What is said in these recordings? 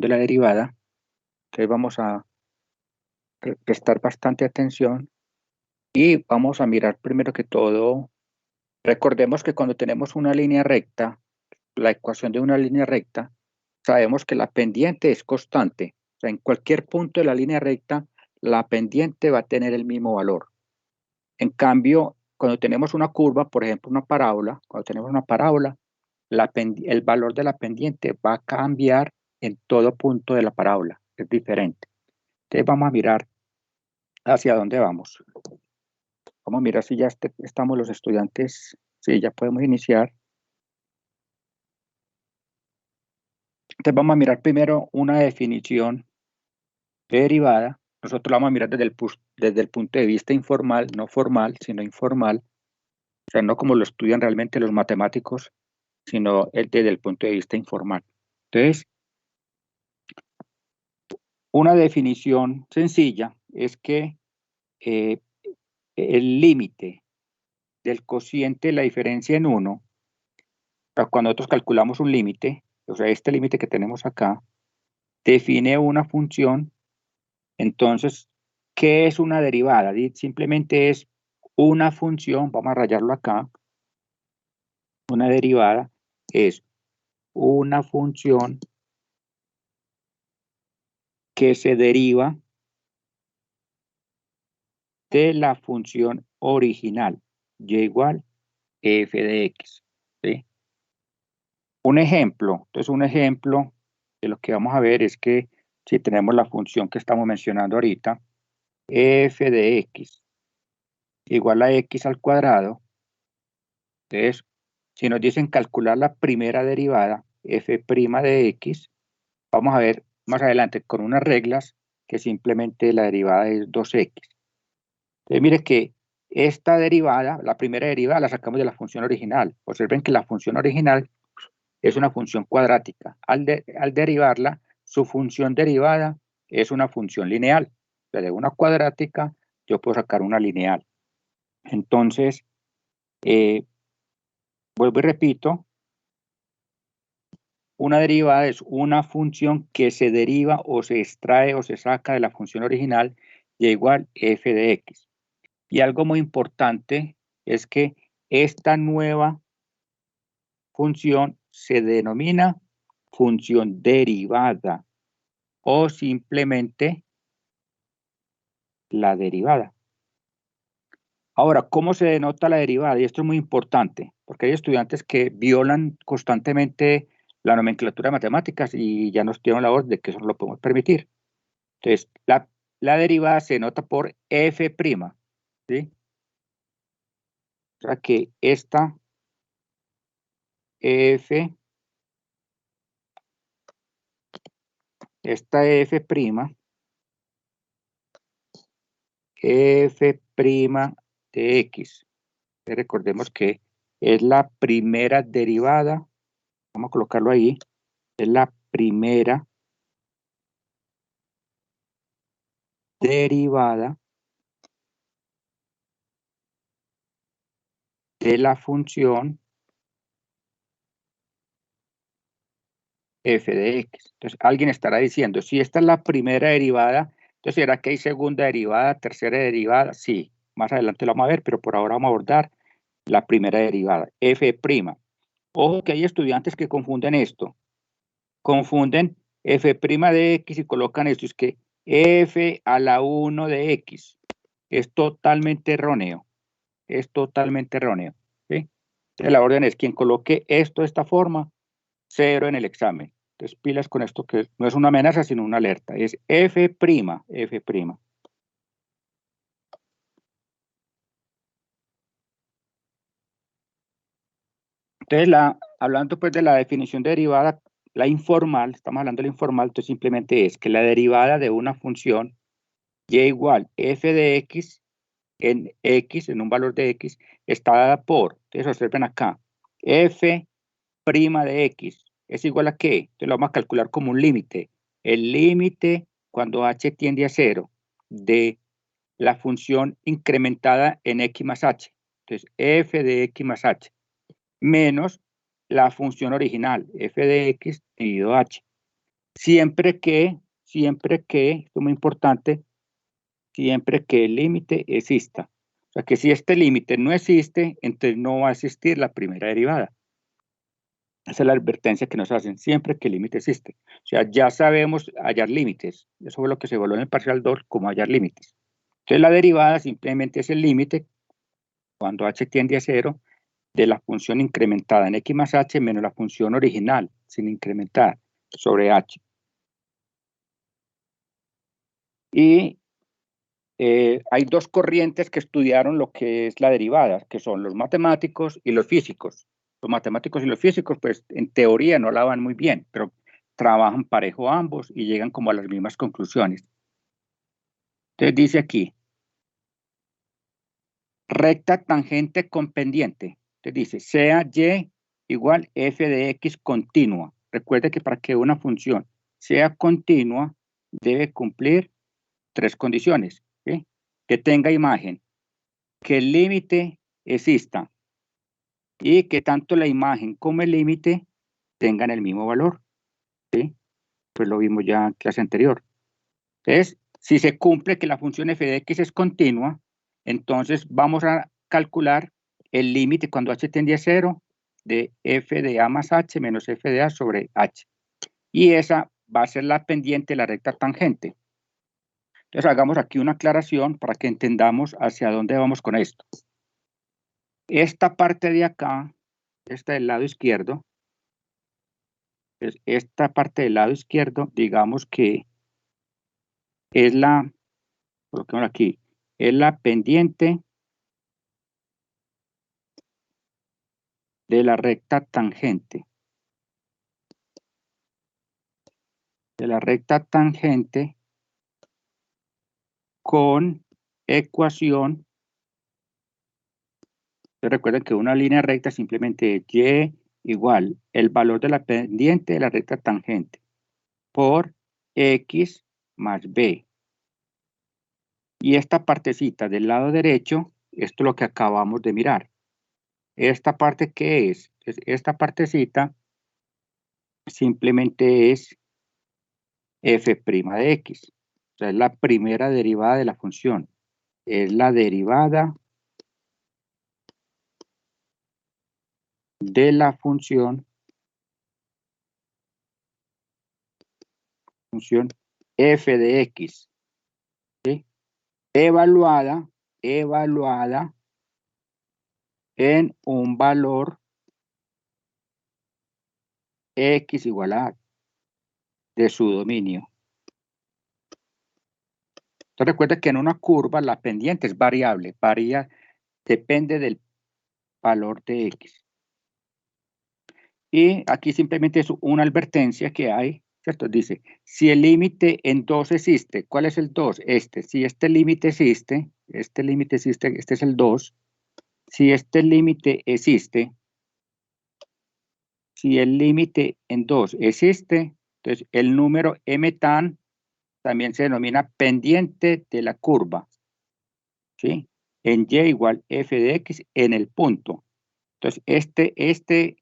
de la derivada. Entonces vamos a prestar bastante atención y vamos a mirar primero que todo. Recordemos que cuando tenemos una línea recta, la ecuación de una línea recta, sabemos que la pendiente es constante. O sea, en cualquier punto de la línea recta, la pendiente va a tener el mismo valor. En cambio, cuando tenemos una curva, por ejemplo, una parábola, cuando tenemos una parábola, el valor de la pendiente va a cambiar en todo punto de la parábola. Es diferente. Entonces vamos a mirar hacia dónde vamos. Vamos a mirar si ya estamos los estudiantes. Sí, ya podemos iniciar. Entonces vamos a mirar primero una definición de derivada. Nosotros la vamos a mirar desde el punto de vista informal, no formal, sino informal. O sea, no como lo estudian realmente los matemáticos, sino desde el punto de vista informal. Entonces, una definición sencilla es que el límite del cociente de la diferencia en 1, o sea, cuando nosotros calculamos un límite, o sea, este límite que tenemos acá, define una función. Entonces, ¿qué es una derivada? Simplemente es una función, vamos a rayarlo acá. Una derivada es una función que se deriva de la función original, y igual f de x. ¿Sí? Un ejemplo, entonces un ejemplo de lo que vamos a ver es que si tenemos la función que estamos mencionando ahorita, f de x igual a x al cuadrado, entonces si nos dicen calcular la primera derivada, f' de x, vamos a ver más adelante con unas reglas que simplemente la derivada es 2x. Entonces mire que esta derivada, la primera derivada la sacamos de la función original. Observen que la función original es una función cuadrática. Al derivarla, su función derivada es una función lineal. O sea, de una cuadrática yo puedo sacar una lineal. Entonces, vuelvo y repito, una derivada es una función que se deriva o se extrae o se saca de la función original y igual f de x. Y algo muy importante es que esta nueva función se denomina función derivada o simplemente la derivada. Ahora, ¿cómo se denota la derivada? Y esto es muy importante, porque hay estudiantes que violan constantemente la nomenclatura de matemáticas y ya nos dieron la orden de que eso no lo podemos permitir. Entonces, la derivada se denota por f', ¿sí? O sea que esta f de x. Recordemos que es la primera derivada, vamos a colocarlo ahí, es la primera derivada de la función f de x. Entonces, alguien estará diciendo, si esta es la primera derivada, entonces ¿será que hay segunda derivada, tercera derivada? Sí, más adelante lo vamos a ver, pero por ahora vamos a abordar la primera derivada, f'. Ojo que hay estudiantes que confunden esto. Confunden f' de x y colocan esto, es que f a la 1 de x. Es totalmente erróneo. Es totalmente erróneo. ¿Sí? Entonces, la orden es quien coloque esto de esta forma, 0 en el examen. Entonces, pilas con esto que no es una amenaza, sino una alerta. Es f', f'. Entonces, hablando pues de la definición de derivada, la informal, estamos hablando de la informal, entonces simplemente es que la derivada de una función y igual f de x, en un valor de x, está dada por, entonces observen acá, f' de x es igual a ¿qué? Entonces lo vamos a calcular como un límite. El límite cuando h tiende a 0 de la función incrementada en x más h. Entonces, f de x más h menos la función original, f de x dividido h. siempre que, esto es muy importante, siempre que el límite exista. O sea que si este límite no existe, entonces no va a existir la primera derivada. Esa es la advertencia que nos hacen siempre que el límite existe. O sea, ya sabemos hallar límites. Eso fue lo que se evaluó en el parcial 2, como hallar límites. Entonces la derivada simplemente es el límite, cuando h tiende a 0, de la función incrementada en x más h menos la función original, sin incrementar, sobre h. Y hay dos corrientes que estudiaron lo que es la derivada, que son los matemáticos y los físicos. Los matemáticos y los físicos, pues en teoría no la van muy bien, pero trabajan parejo ambos y llegan como a las mismas conclusiones. Entonces dice aquí, recta tangente con pendiente. Entonces dice, sea y igual f de x continua. Recuerde que para que una función sea continua, debe cumplir tres condiciones. ¿Sí? Que tenga imagen, que el límite exista y que tanto la imagen como el límite tengan el mismo valor. ¿Sí? Pues lo vimos ya en clase anterior. Entonces, si se cumple que la función f de x es continua, entonces vamos a calcular el límite cuando h tiende a 0 de f de a más h menos f de a sobre h. Y esa va a ser la pendiente de la recta tangente. Entonces hagamos aquí una aclaración para que entendamos hacia dónde vamos con esto. Esta parte de acá, esta del lado izquierdo, esta parte del lado izquierdo, digamos que es la, coloquémoslo aquí, es la pendiente de la recta tangente. De la recta tangente con ecuación. Recuerden que una línea recta simplemente es y igual el valor de la pendiente de la recta tangente por x más b. Y esta partecita del lado derecho, esto es lo que acabamos de mirar. ¿Esta parte qué es? Esta partecita simplemente es f' de x. O sea, es la primera derivada de la función. Es la derivada de la función f de x. ¿Sí? Evaluada en un valor x igual a de su dominio. Entonces recuerda que en una curva la pendiente es variable, depende del valor de x. Y aquí simplemente es una advertencia que hay, ¿cierto? Dice, si el límite en 2 existe, ¿cuál es el 2? Si este límite existe, este es el 2. Si este límite existe, si el límite en 2 existe, entonces el número m tan también se denomina pendiente de la curva, ¿sí? En y igual f de x en el punto. Entonces, este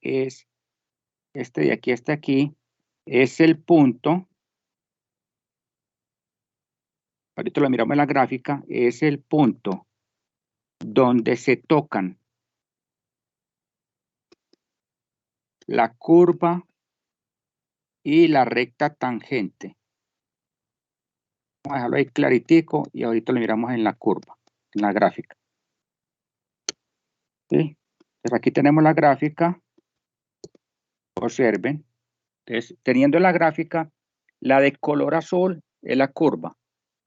de aquí hasta aquí, es el punto, ahorita lo miramos en la gráfica, es el punto donde se tocan la curva y la recta tangente. Vamos a dejarlo ahí claritico y ahorita lo miramos en la curva, en la gráfica. ¿Sí? Entonces aquí tenemos la gráfica. Observen. Entonces, teniendo la gráfica, la de color azul es la curva.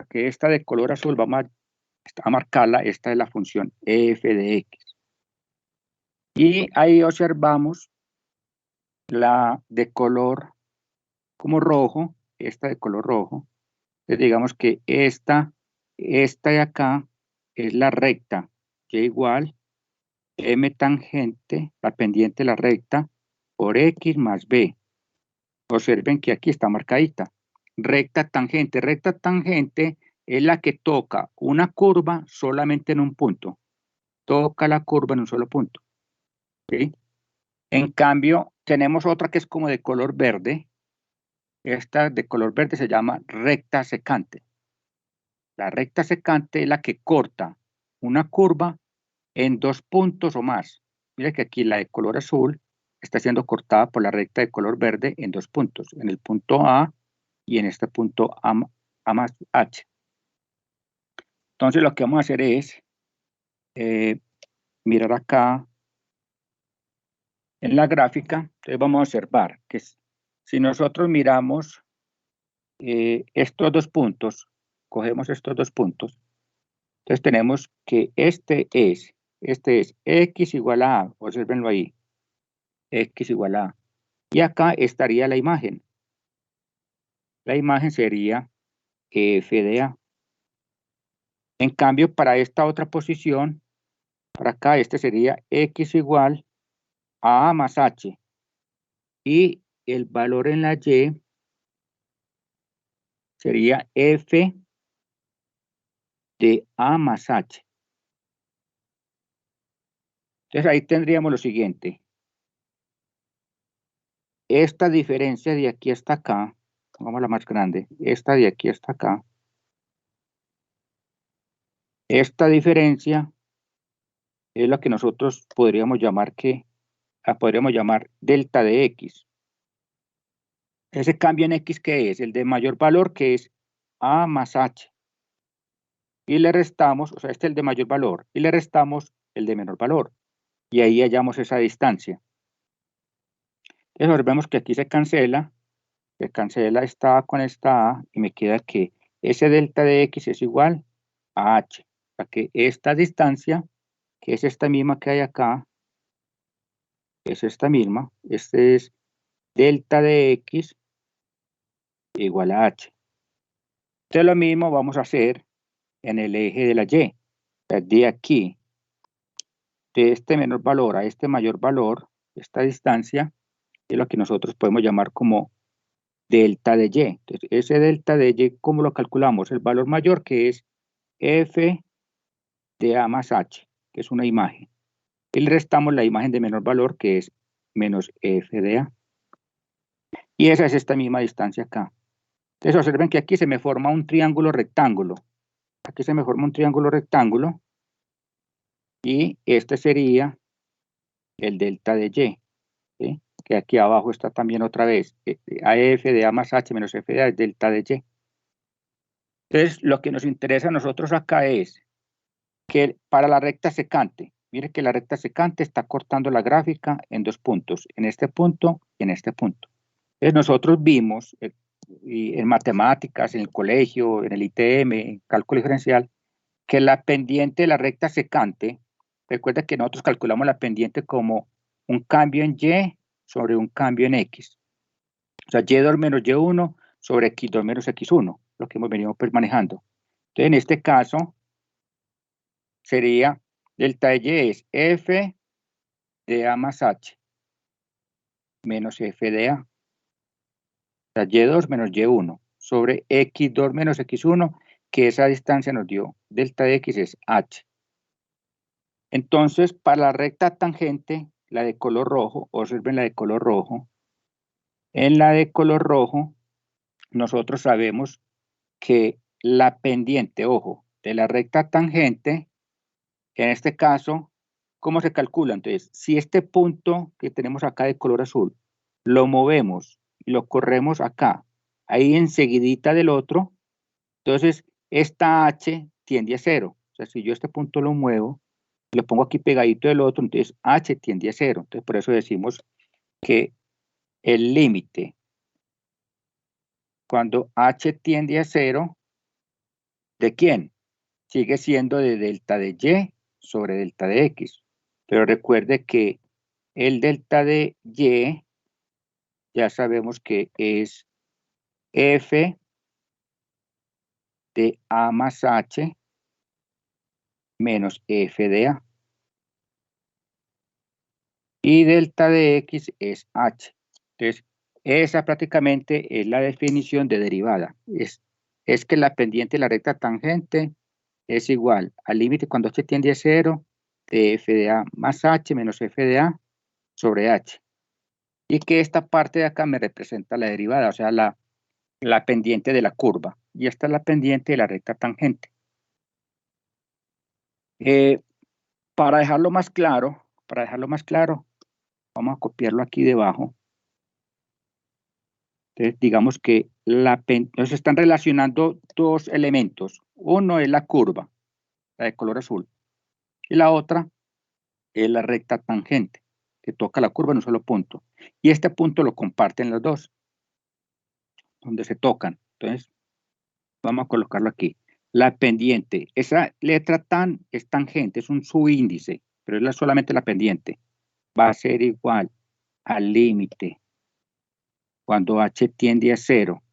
Que esta de color azul vamos a marcarla, esta es la función f de x. Y ahí observamos la de color como rojo, esta de color rojo. Entonces digamos que esta de acá es la recta, y igual m tangente, la pendiente de la recta, por x más b. Observen que aquí está marcadita. Recta tangente es la que toca una curva solamente en un punto. Toca la curva en un solo punto. ¿Sí? En cambio, tenemos otra que es como de color verde. Esta de color verde se llama recta secante. La recta secante es la que corta una curva en 2 puntos o más. Mira que aquí la de color azul está siendo cortada por la recta de color verde en 2 puntos, en el punto A y en este punto A más H. Entonces lo que vamos a hacer es mirar acá en la gráfica. Entonces vamos a observar que si nosotros miramos estos 2 puntos, cogemos estos 2 puntos, entonces tenemos que este es x igual a A, observenlo ahí, x igual a A. Y acá estaría la imagen. La imagen sería f de A. En cambio, para esta otra posición, para acá, este sería x igual a A más H. Y el valor en la Y sería f de A más H. Entonces ahí tendríamos lo siguiente. Esta diferencia de aquí hasta acá, pongámosla más grande, esta de aquí hasta acá, esta diferencia es la que nosotros podríamos llamar delta de x. Ese cambio en x, ¿qué es? El de mayor valor, que es A más H. Y le restamos, o sea, este es el de mayor valor, y le restamos el de menor valor. Y ahí hallamos esa distancia. Entonces vemos que aquí se cancela esta A con esta A, y me queda que ese delta de x es igual a H. O sea que esta distancia, que es esta misma que hay acá, es esta misma, este es delta de x igual a H. Entonces lo mismo vamos a hacer en el eje de la Y. De aquí, de este menor valor a este mayor valor, esta distancia es lo que nosotros podemos llamar como delta de Y. Entonces, ese delta de Y, ¿cómo lo calculamos? El valor mayor, que es f de A más H, que es una imagen. Y le restamos la imagen de menor valor, que es menos f de A. Y esa es esta misma distancia acá. Entonces observen que aquí se me forma un triángulo rectángulo. Aquí se me forma un triángulo rectángulo. Y este sería el delta de Y. ¿Sí? Que aquí abajo está también otra vez. AF de A más H menos F de A es delta de Y. Entonces lo que nos interesa a nosotros acá es que para la recta secante, mire que la recta secante está cortando la gráfica en 2 puntos, en este punto y en este punto. Entonces nosotros vimos en matemáticas, en el colegio, en el ITM, en cálculo diferencial, que la pendiente de la recta secante, recuerda que nosotros calculamos la pendiente como un cambio en Y sobre un cambio en X. O sea, Y2 menos Y1 sobre X2 menos X1, lo que hemos venido pues manejando. Entonces, en este caso, sería delta de Y es F de A más H menos F de A. O sea, Y2 menos Y1 sobre X2 menos X1, que esa distancia nos dio delta de X es H. Entonces, para la recta tangente, la de color rojo, observen la de color rojo. En la de color rojo, nosotros sabemos que la pendiente, ojo, de la recta tangente, en este caso, ¿cómo se calcula? Entonces, si este punto que tenemos acá de color azul, lo movemos y lo corremos acá, ahí enseguidita del otro, entonces esta H tiende a 0. O sea, si yo este punto lo muevo, lo pongo aquí pegadito del otro, entonces H tiende a 0. Entonces, por eso decimos que el límite, cuando H tiende a 0, ¿de quién? Sigue siendo de delta de Y sobre delta de X. Pero recuerde que el delta de Y ya sabemos que es F de A más H menos F de A. Y delta de X es H. Entonces, esa prácticamente es la definición de derivada. Es que la pendiente de la recta tangente es igual al límite cuando H tiende a 0 de F de A más H menos F de A sobre H. Y que esta parte de acá me representa la derivada, o sea, la pendiente de la curva, y esta es la pendiente de la recta tangente. Para dejarlo más claro, vamos a copiarlo aquí debajo. Entonces, digamos que nos están relacionando dos elementos. Uno es la curva, la de color azul, y la otra es la recta tangente, que toca la curva en un solo punto. Y este punto lo comparten los dos, donde se tocan. Entonces, vamos a colocarlo aquí. La pendiente, esa letra tan es tangente, es un subíndice, pero es solamente la pendiente. Va a ser igual al límite cuando h tiende a 0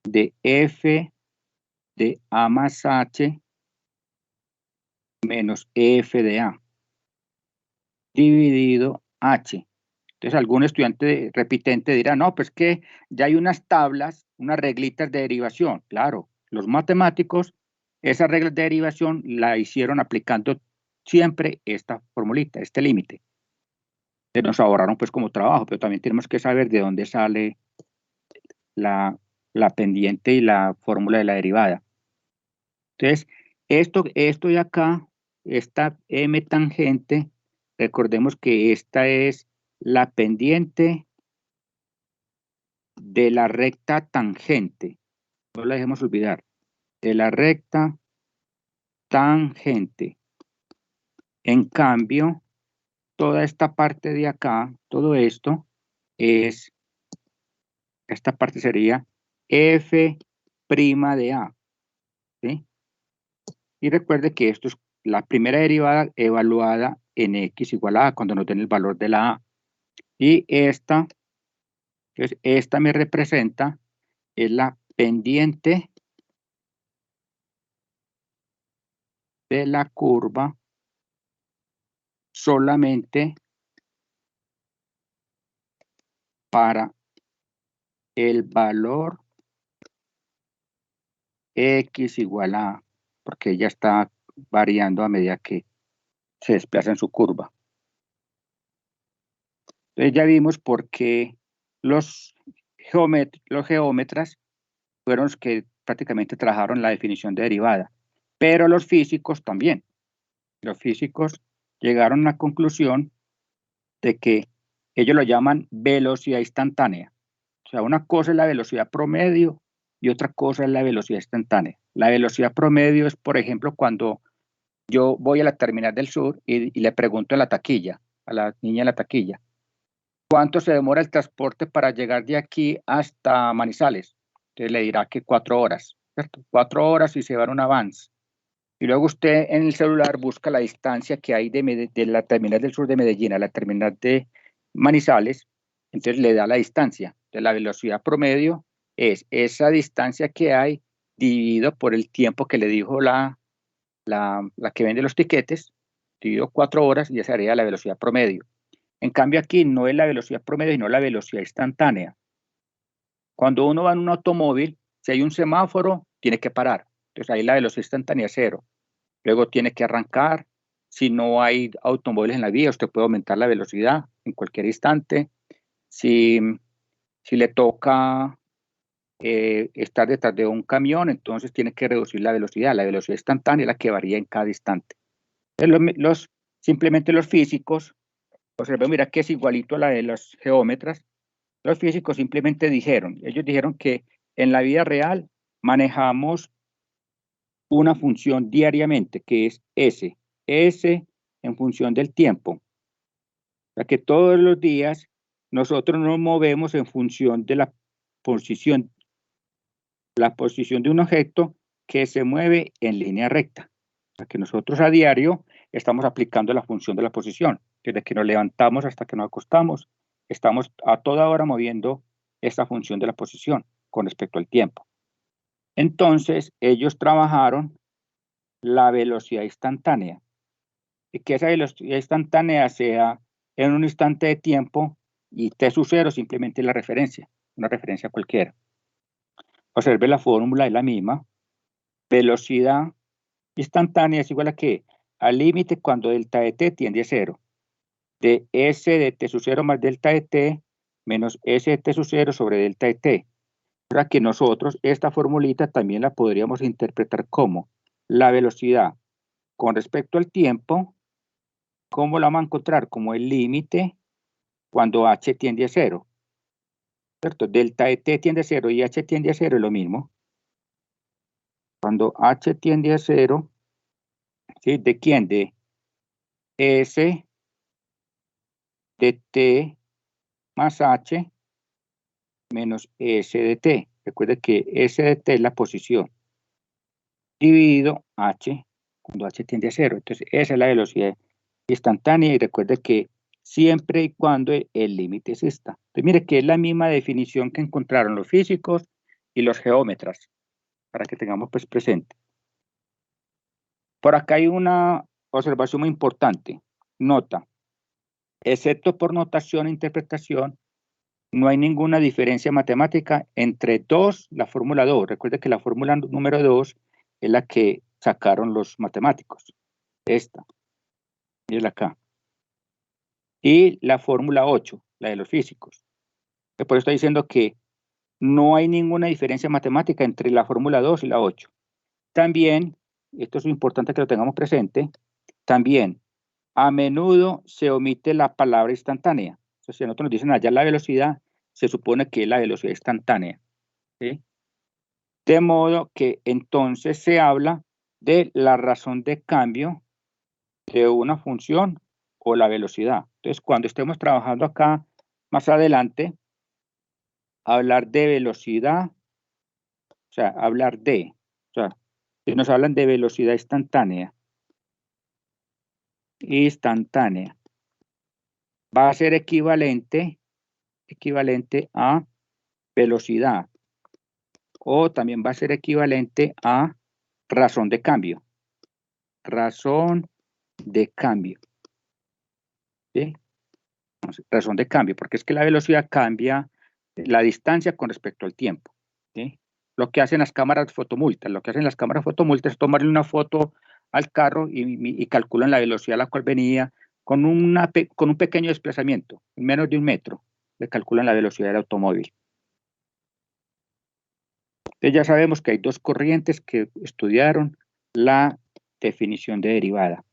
de f de a más h menos f de a dividido h. Entonces algún estudiante repitente dirá, no, pues que ya hay unas tablas, unas reglitas de derivación. Claro, los matemáticos, esas reglas de derivación la hicieron aplicando siempre esta formulita, este límite. Nos ahorraron pues como trabajo, pero también tenemos que saber de dónde sale la pendiente y la fórmula de la derivada. Entonces, esto de acá, esta m tangente, recordemos que esta es la pendiente de la recta tangente. No la dejemos olvidar. De la recta tangente. En cambio, toda esta parte de acá, todo esto, esta parte sería f' de a. ¿Sí? Y recuerde que esto es la primera derivada evaluada en x igual a cuando nos den el valor de la a. Y esta, entonces esta me representa, es la pendiente de la curva solamente para el valor x igual a, porque ella está variando a medida que se desplaza en su curva. Entonces ya vimos por qué los geómetras fueron los que prácticamente trabajaron la definición de derivada, pero los físicos también. Los físicos llegaron a la conclusión de que ellos lo llaman velocidad instantánea. O sea, una cosa es la velocidad promedio y otra cosa es la velocidad instantánea. La velocidad promedio es, por ejemplo, cuando yo voy a la terminal del sur y le pregunto en la taquilla, a la niña en la taquilla, ¿cuánto se demora el transporte para llegar de aquí hasta Manizales? Entonces le dirá que 4 horas, ¿cierto? 4 horas y se va en un avance. Y luego usted en el celular busca la distancia que hay de la terminal del sur de Medellín a la terminal de Manizales, entonces le da la distancia. Entonces la velocidad promedio es esa distancia que hay dividido por el tiempo que le dijo la que vende los tiquetes, dividido 4 horas y esa sería la velocidad promedio. En cambio aquí no es la velocidad promedio, sino la velocidad instantánea. Cuando uno va en un automóvil, si hay un semáforo, tiene que parar. Entonces ahí la velocidad instantánea es 0. Luego tiene que arrancar. Si no hay automóviles en la vía, usted puede aumentar la velocidad en cualquier instante. Si le toca estar detrás de un camión, entonces tiene que reducir la velocidad. La velocidad instantánea es la que varía en cada instante. Entonces, simplemente los físicos, observen, mira que es igualito a la de los geómetras. Los físicos simplemente ellos dijeron que en la vida real manejamos una función diariamente, que es S en función del tiempo. O sea que todos los días nosotros nos movemos en función de la posición de un objeto que se mueve en línea recta. O sea que nosotros a diario estamos aplicando la función de la posición. Desde que nos levantamos hasta que nos acostamos, estamos a toda hora moviendo esta función de la posición con respecto al tiempo. Entonces, ellos trabajaron la velocidad instantánea. Y que esa velocidad instantánea sea en un instante de tiempo y t sub 0 simplemente la referencia, una referencia cualquiera. Observe la fórmula, es la misma. Velocidad instantánea es igual a ¿qué? Al límite cuando delta de t tiende a 0. De S de t sub 0 más delta de t menos S de t sub 0 sobre delta de t. sea que nosotros esta formulita también la podríamos interpretar como la velocidad con respecto al tiempo. ¿Cómo la vamos a encontrar? Como el límite cuando h tiende a 0, ¿cierto? Delta de t tiende a 0 y h tiende a 0 es lo mismo. Cuando h tiende a 0, ¿sí? ¿De quién? De s de t más h menos s de t. Recuerde que s de t es la posición, dividido h, cuando h tiende a 0. Entonces, esa es la velocidad instantánea, y recuerde que siempre y cuando el límite exista. Entonces, mire que es la misma definición que encontraron los físicos y los geómetras, para que tengamos pues presente. Por acá hay una observación muy importante. Nota, excepto por notación e interpretación, no hay ninguna diferencia matemática entre 2, la fórmula 2. Recuerde que la fórmula número 2 es la que sacaron los matemáticos. Esta, y la acá. Y la fórmula 8, la de los físicos. Por eso está diciendo que no hay ninguna diferencia matemática entre la fórmula 2 y la 8. También, esto es importante que lo tengamos presente, también a menudo se omite la palabra instantánea. O sea, si a nosotros nos dicen allá la velocidad, se supone que es la velocidad instantánea, ¿sí? De modo que entonces se habla de la razón de cambio de una función o la velocidad. Entonces, cuando estemos trabajando acá más adelante, hablar de velocidad, o sea, o sea, si nos hablan de velocidad instantánea, va a ser equivalente a velocidad, o también va a ser equivalente a razón de cambio. Razón de cambio. ¿Sí? Razón de cambio, porque es que la velocidad cambia la distancia con respecto al tiempo. ¿Sí? Lo que hacen las cámaras fotomultas, es tomarle una foto al carro y calculan la velocidad a la cual venía con un pequeño desplazamiento, en menos de 1 metro, le calculan la velocidad del automóvil. Entonces ya sabemos que hay dos corrientes que estudiaron la definición de derivada.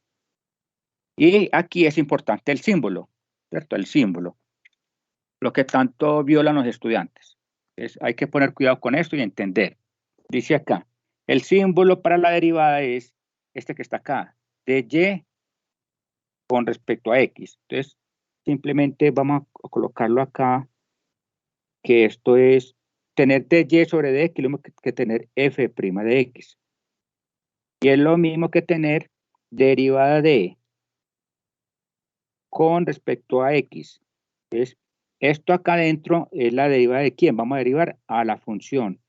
Y aquí es importante el símbolo, ¿cierto? El símbolo, lo que tanto violan los estudiantes. Hay que poner cuidado con esto y entender. Dice acá, el símbolo para la derivada es este que está acá, dy con respecto a x. Entonces, simplemente vamos a colocarlo acá, que esto es tener dy sobre dx, lo mismo que tener f' de x. Y es lo mismo que tener derivada de con respecto a x. Entonces, esto acá adentro es la derivada de quién. Vamos a derivar a la función.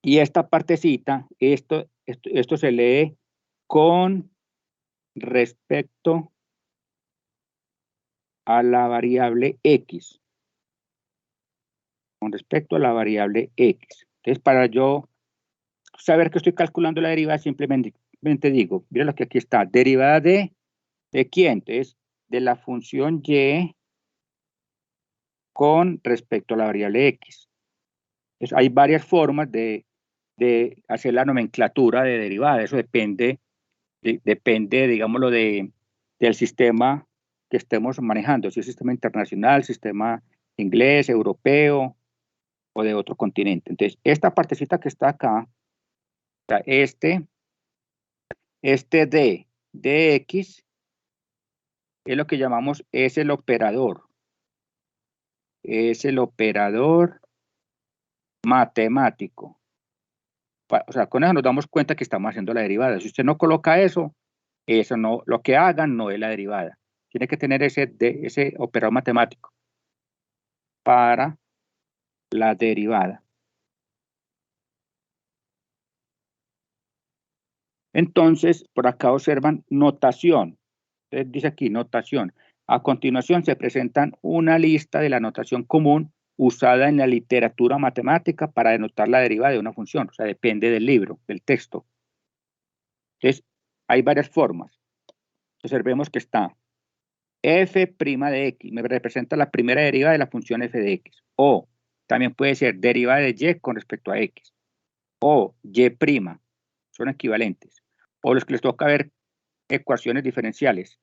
Y esta partecita, esto se lee con respecto a la variable x. Con respecto a la variable x. Entonces, para yo saber que estoy calculando la derivada, simplemente digo, mira lo que aquí está, derivada de quién. Entonces, de la función y con respecto a la variable x. Entonces, hay varias formas de hacer la nomenclatura de derivada. Eso depende, digámoslo, del sistema que estemos manejando, si es sistema internacional, sistema inglés, europeo o de otro continente. Entonces, esta partecita que está acá, este de x es lo que llamamos, es el operador. Es el operador matemático. O sea, con eso nos damos cuenta que estamos haciendo la derivada. Si usted no coloca eso no, lo que hagan no es la derivada. Tiene que tener ese operador matemático para la derivada. Entonces, por acá observan notación. Entonces dice aquí notación. A continuación se presentan una lista de la notación común usada en la literatura matemática para denotar la derivada de una función. O sea, depende del libro, del texto. Entonces, hay varias formas. Observemos que está f' de x, me representa la primera derivada de la función f de x. O También puede ser derivada de y con respecto a x. O y', son equivalentes. O los que les toca ver ecuaciones diferenciales.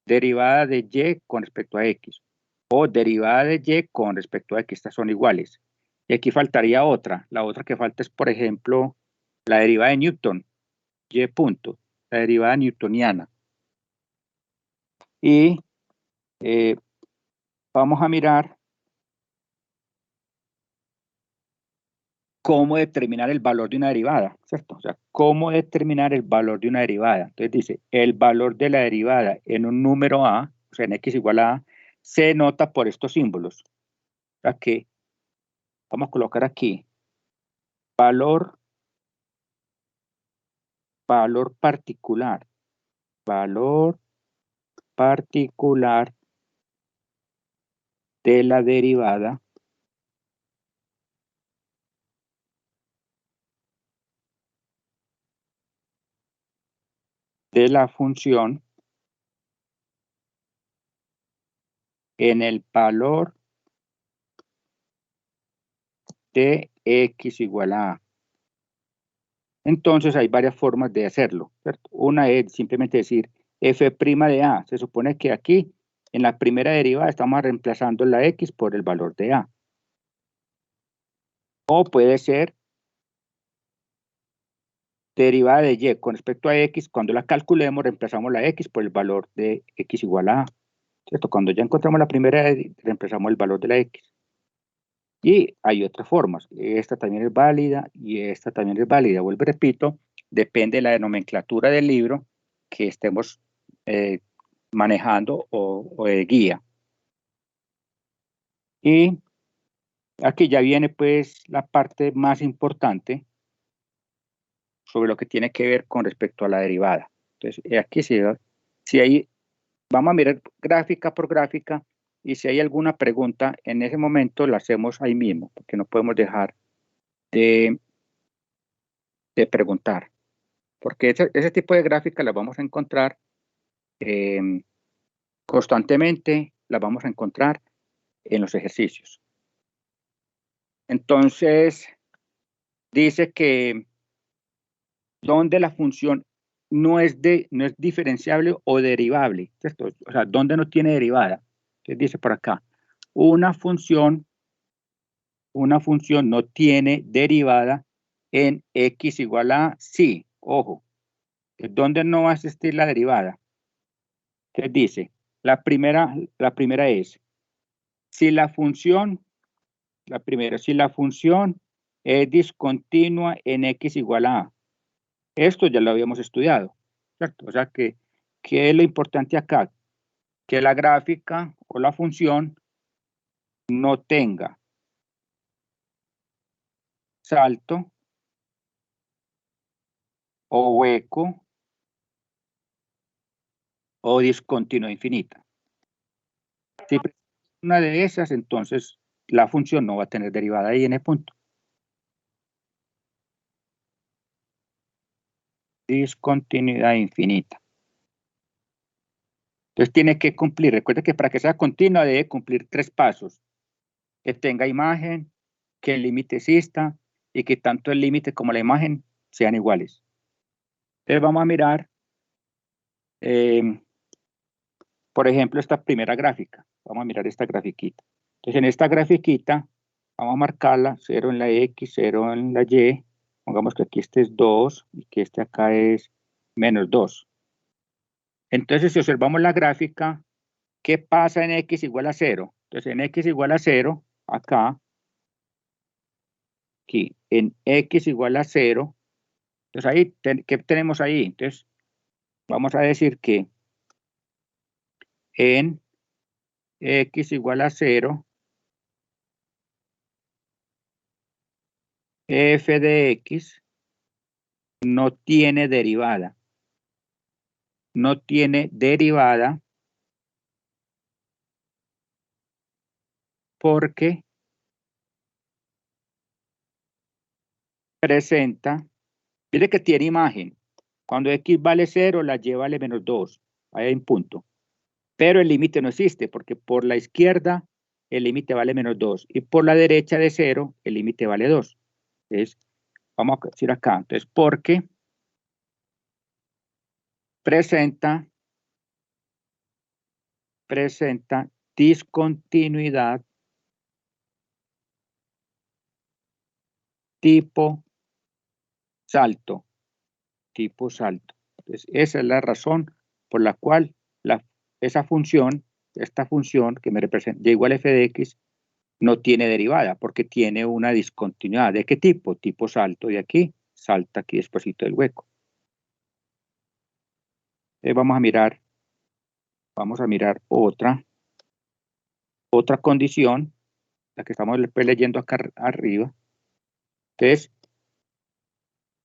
Derivada de y con respecto a x. O derivada de y con respecto a x. Estas son iguales. Y aquí faltaría otra. La otra que falta es, por ejemplo, la derivada de Newton. Y punto. La derivada newtoniana. Y vamos a mirar cómo determinar el valor de una derivada, ¿cierto? O sea, cómo determinar el valor de una derivada. Entonces dice, el valor de la derivada en un número a, o sea, en x igual a, se nota por estos símbolos. O sea que, vamos a colocar aquí, valor particular, valor particular de la derivada de la función en el valor de x igual a a. Entonces hay varias formas de hacerlo, ¿cierto? Una es simplemente decir f' de a. Se supone que aquí, en la primera derivada, estamos reemplazando la x por el valor de a. O puede ser derivada de y con respecto a x. Cuando la calculemos, reemplazamos la x por el valor de x igual a a. ¿Cierto? Cuando ya encontramos la primera, reemplazamos el valor de la x. Y hay otras formas. Esta también es válida y esta también es válida. Vuelvo y repito, depende de la nomenclatura del libro que estemos manejando o de guía. Y aquí ya viene pues la parte más importante sobre lo que tiene que ver con respecto a la derivada. Entonces, aquí si hay, vamos a mirar gráfica por gráfica y si hay alguna pregunta, en ese momento la hacemos ahí mismo, porque no podemos dejar de preguntar. Porque ese tipo de gráficas las vamos a encontrar constantemente, las vamos a encontrar en los ejercicios. Entonces, dice que donde la función no es diferenciable o derivable, ¿cierto? O sea, donde no tiene derivada. Entonces dice por acá, una función no tiene derivada en x igual a sí, ojo, ¿dónde no va a existir la derivada? Entonces dice, la primera es, si la función es discontinua en x igual a a. Esto ya lo habíamos estudiado, ¿cierto? O sea que, ¿qué es lo importante acá? Que la gráfica o la función no tenga salto o hueco o discontinua infinita. Si una de esas, entonces la función no va a tener derivada ahí en el punto. Discontinuidad infinita. Entonces tiene que cumplir, recuerda que para que sea continua debe cumplir 3 pasos. Que tenga imagen, que el límite exista y que tanto el límite como la imagen sean iguales. Entonces vamos a mirar, por ejemplo, esta primera gráfica. Vamos a mirar esta grafiquita. Entonces en esta grafiquita vamos a marcarla 0 en la X, 0 en la Y. Pongamos que aquí este es 2 y que este acá es menos 2. Entonces si observamos la gráfica, ¿qué pasa en X igual a 0? Entonces en X igual a 0, acá, aquí, en X igual a 0, entonces ahí, ¿qué tenemos ahí? Entonces vamos a decir que en X igual a 0, f de X no tiene derivada. No tiene derivada porque presenta, mire que tiene imagen. Cuando X vale 0, la Y vale menos 2. Ahí hay un punto. Pero el límite no existe porque por la izquierda el límite vale menos 2. Y por la derecha de 0, el límite vale 2. Entonces, vamos a decir acá. Entonces, porque presenta discontinuidad tipo salto. Entonces, esa es la razón por la cual esta función que me representa y igual a f de x, no tiene derivada, porque tiene una discontinuidad. ¿De qué tipo? Tipo salto de aquí, salta aquí despuésito del hueco. Vamos a mirar otra condición, la que estamos leyendo acá arriba. Entonces,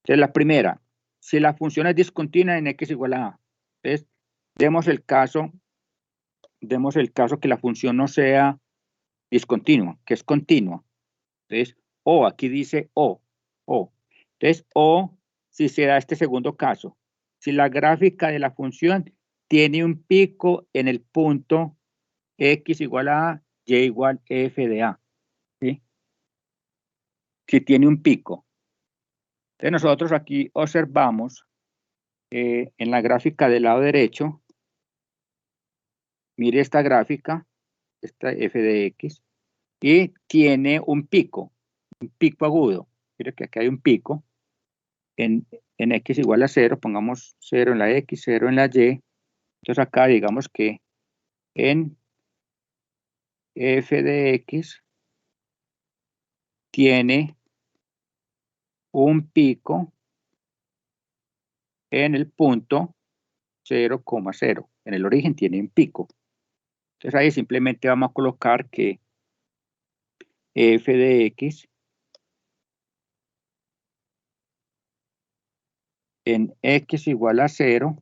la primera, si la función es discontinua en x igual a a. Entonces, demos el caso que la función no sea discontinua, que es continua. Entonces, o, aquí dice o. Entonces, o, si se da este segundo caso, si la gráfica de la función tiene un pico en el punto x igual a a, y igual f de a. ¿Sí? Si tiene un pico. Entonces, nosotros aquí observamos en la gráfica del lado derecho, mire esta gráfica, esta f de x, y tiene un pico agudo. Mire que aquí hay un pico en x igual a 0, pongamos 0 en la x, 0 en la y. Entonces acá digamos que en f de x tiene un pico en el punto 0,0. En el origen tiene un pico. Entonces ahí simplemente vamos a colocar que f de x en x igual a 0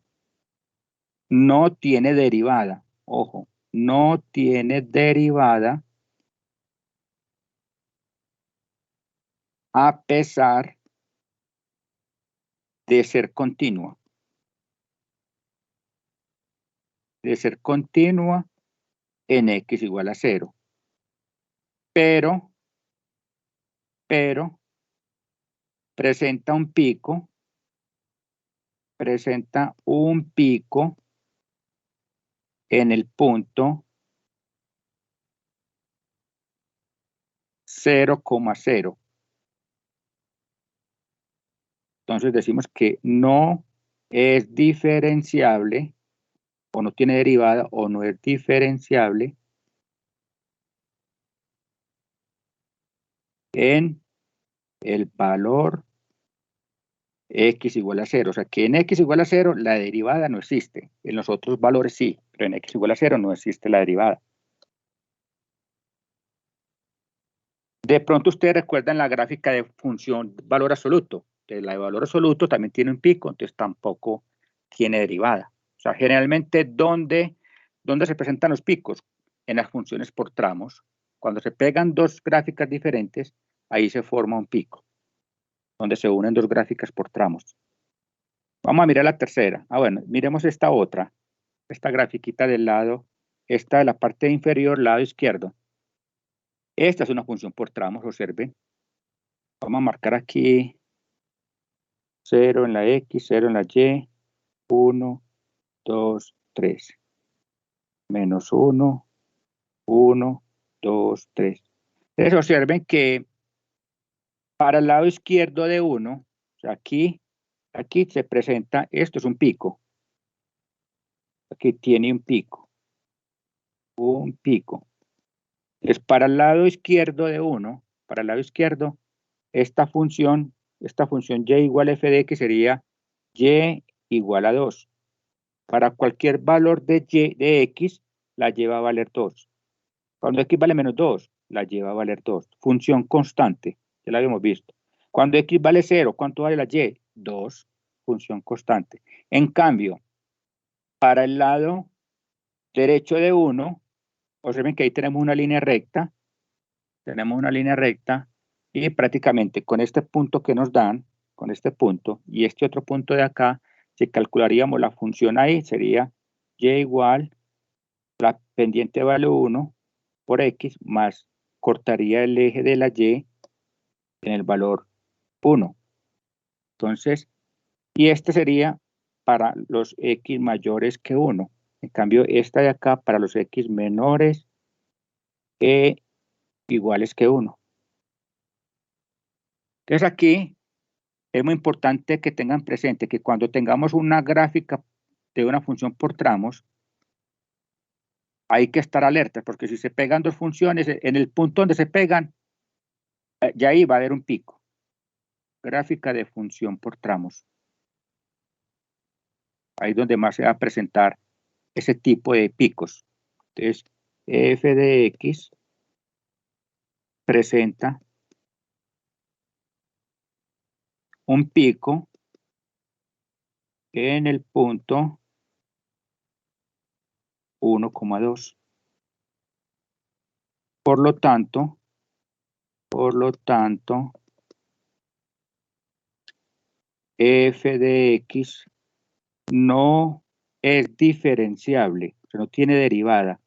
no tiene derivada. Ojo, no tiene derivada a pesar de ser continua. De ser continua en x igual a 0. Pero presenta un pico en el punto 0,0. Entonces decimos que no es diferenciable, o no tiene derivada, o no es diferenciable en el valor x igual a 0. O sea que en x igual a 0 la derivada no existe. En los otros valores sí, pero en x igual a 0 no existe la derivada. De pronto ustedes recuerdan la gráfica de función valor absoluto. Entonces, la de valor absoluto también tiene un pico, entonces tampoco tiene derivada. O sea, generalmente, ¿dónde se presentan los picos? En las funciones por tramos. Cuando se pegan dos gráficas diferentes, ahí se forma un pico, donde se unen dos gráficas por tramos. Vamos a mirar la tercera. Bueno, miremos esta otra. Esta grafiquita del lado, esta de la parte inferior, lado izquierdo. Esta es una función por tramos, observen. Vamos a marcar aquí 0 en la X, 0 en la Y, 1, 2, 3. Menos 1, 1, 2, 3. Entonces observen que para el lado izquierdo de 1, o sea, aquí se presenta, esto es un pico. Aquí tiene un pico. Es para el lado izquierdo de 1, para el lado izquierdo, esta función y igual a f de x sería y igual a 2. Para cualquier valor de y de x, la lleva a valer 2. Cuando x vale menos 2, la lleva a valer 2. Función constante, ya la habíamos visto. Cuando x vale 0, ¿cuánto vale la y? 2, función constante. En cambio, para el lado derecho de 1, observen que ahí tenemos una línea recta. Y prácticamente con este punto que nos dan, con este punto y este otro punto de acá, si calcularíamos la función ahí, sería y igual, la pendiente vale 1 por X más cortaría el eje de la Y en el valor 1. Entonces, y este sería para los X mayores que 1. En cambio, esta de acá para los X menores e iguales que 1. Entonces aquí es muy importante que tengan presente que cuando tengamos una gráfica de una función por tramos, hay que estar alertas, porque si se pegan dos funciones, en el punto donde se pegan, ya ahí va a haber un pico. Gráfica de función por tramos. Ahí es donde más se va a presentar ese tipo de picos. Entonces, f de x presenta un pico en el punto 1,2. Por lo tanto, f de x no es diferenciable, o sea, no tiene derivada.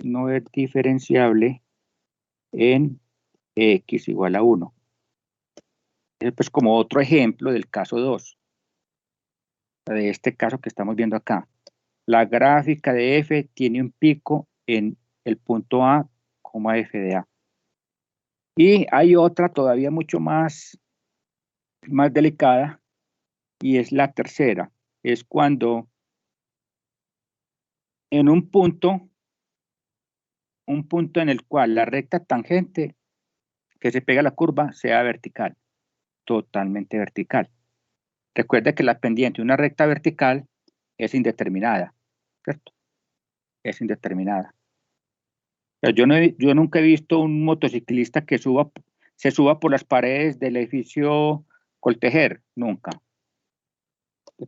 No es diferenciable en x igual a 1. Es pues como otro ejemplo del caso 2. De este caso que estamos viendo acá. La gráfica de f tiene un pico en el punto A, f de A. Y hay otra todavía mucho más delicada, y es la tercera. Es cuando en un punto en el cual la recta tangente que se pega a la curva sea vertical, totalmente vertical. Recuerda que la pendiente de una recta vertical es indeterminada, ¿cierto? Es indeterminada. O sea, yo nunca he visto un motociclista que se suba por las paredes del edificio Coltejer, nunca.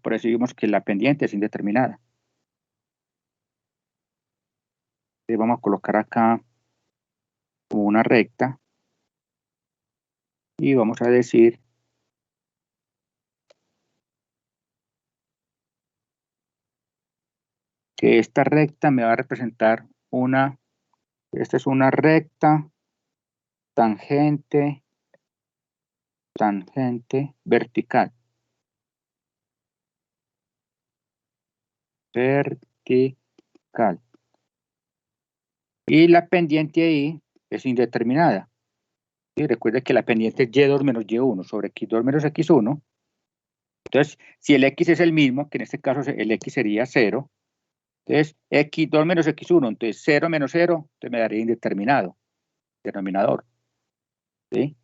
Por eso vimos que la pendiente es indeterminada. Entonces vamos a colocar acá como una recta y vamos a decir que esta recta me va a representar esta es una recta tangente vertical. Vertical. Y la pendiente ahí es indeterminada. Y recuerde que la pendiente es y2 menos y1 sobre x2 menos x1. Entonces, si el x es el mismo, que en este caso el x sería 0, entonces x2 menos x1, entonces 0 menos 0, entonces me daría indeterminado, denominador. ¿Sí?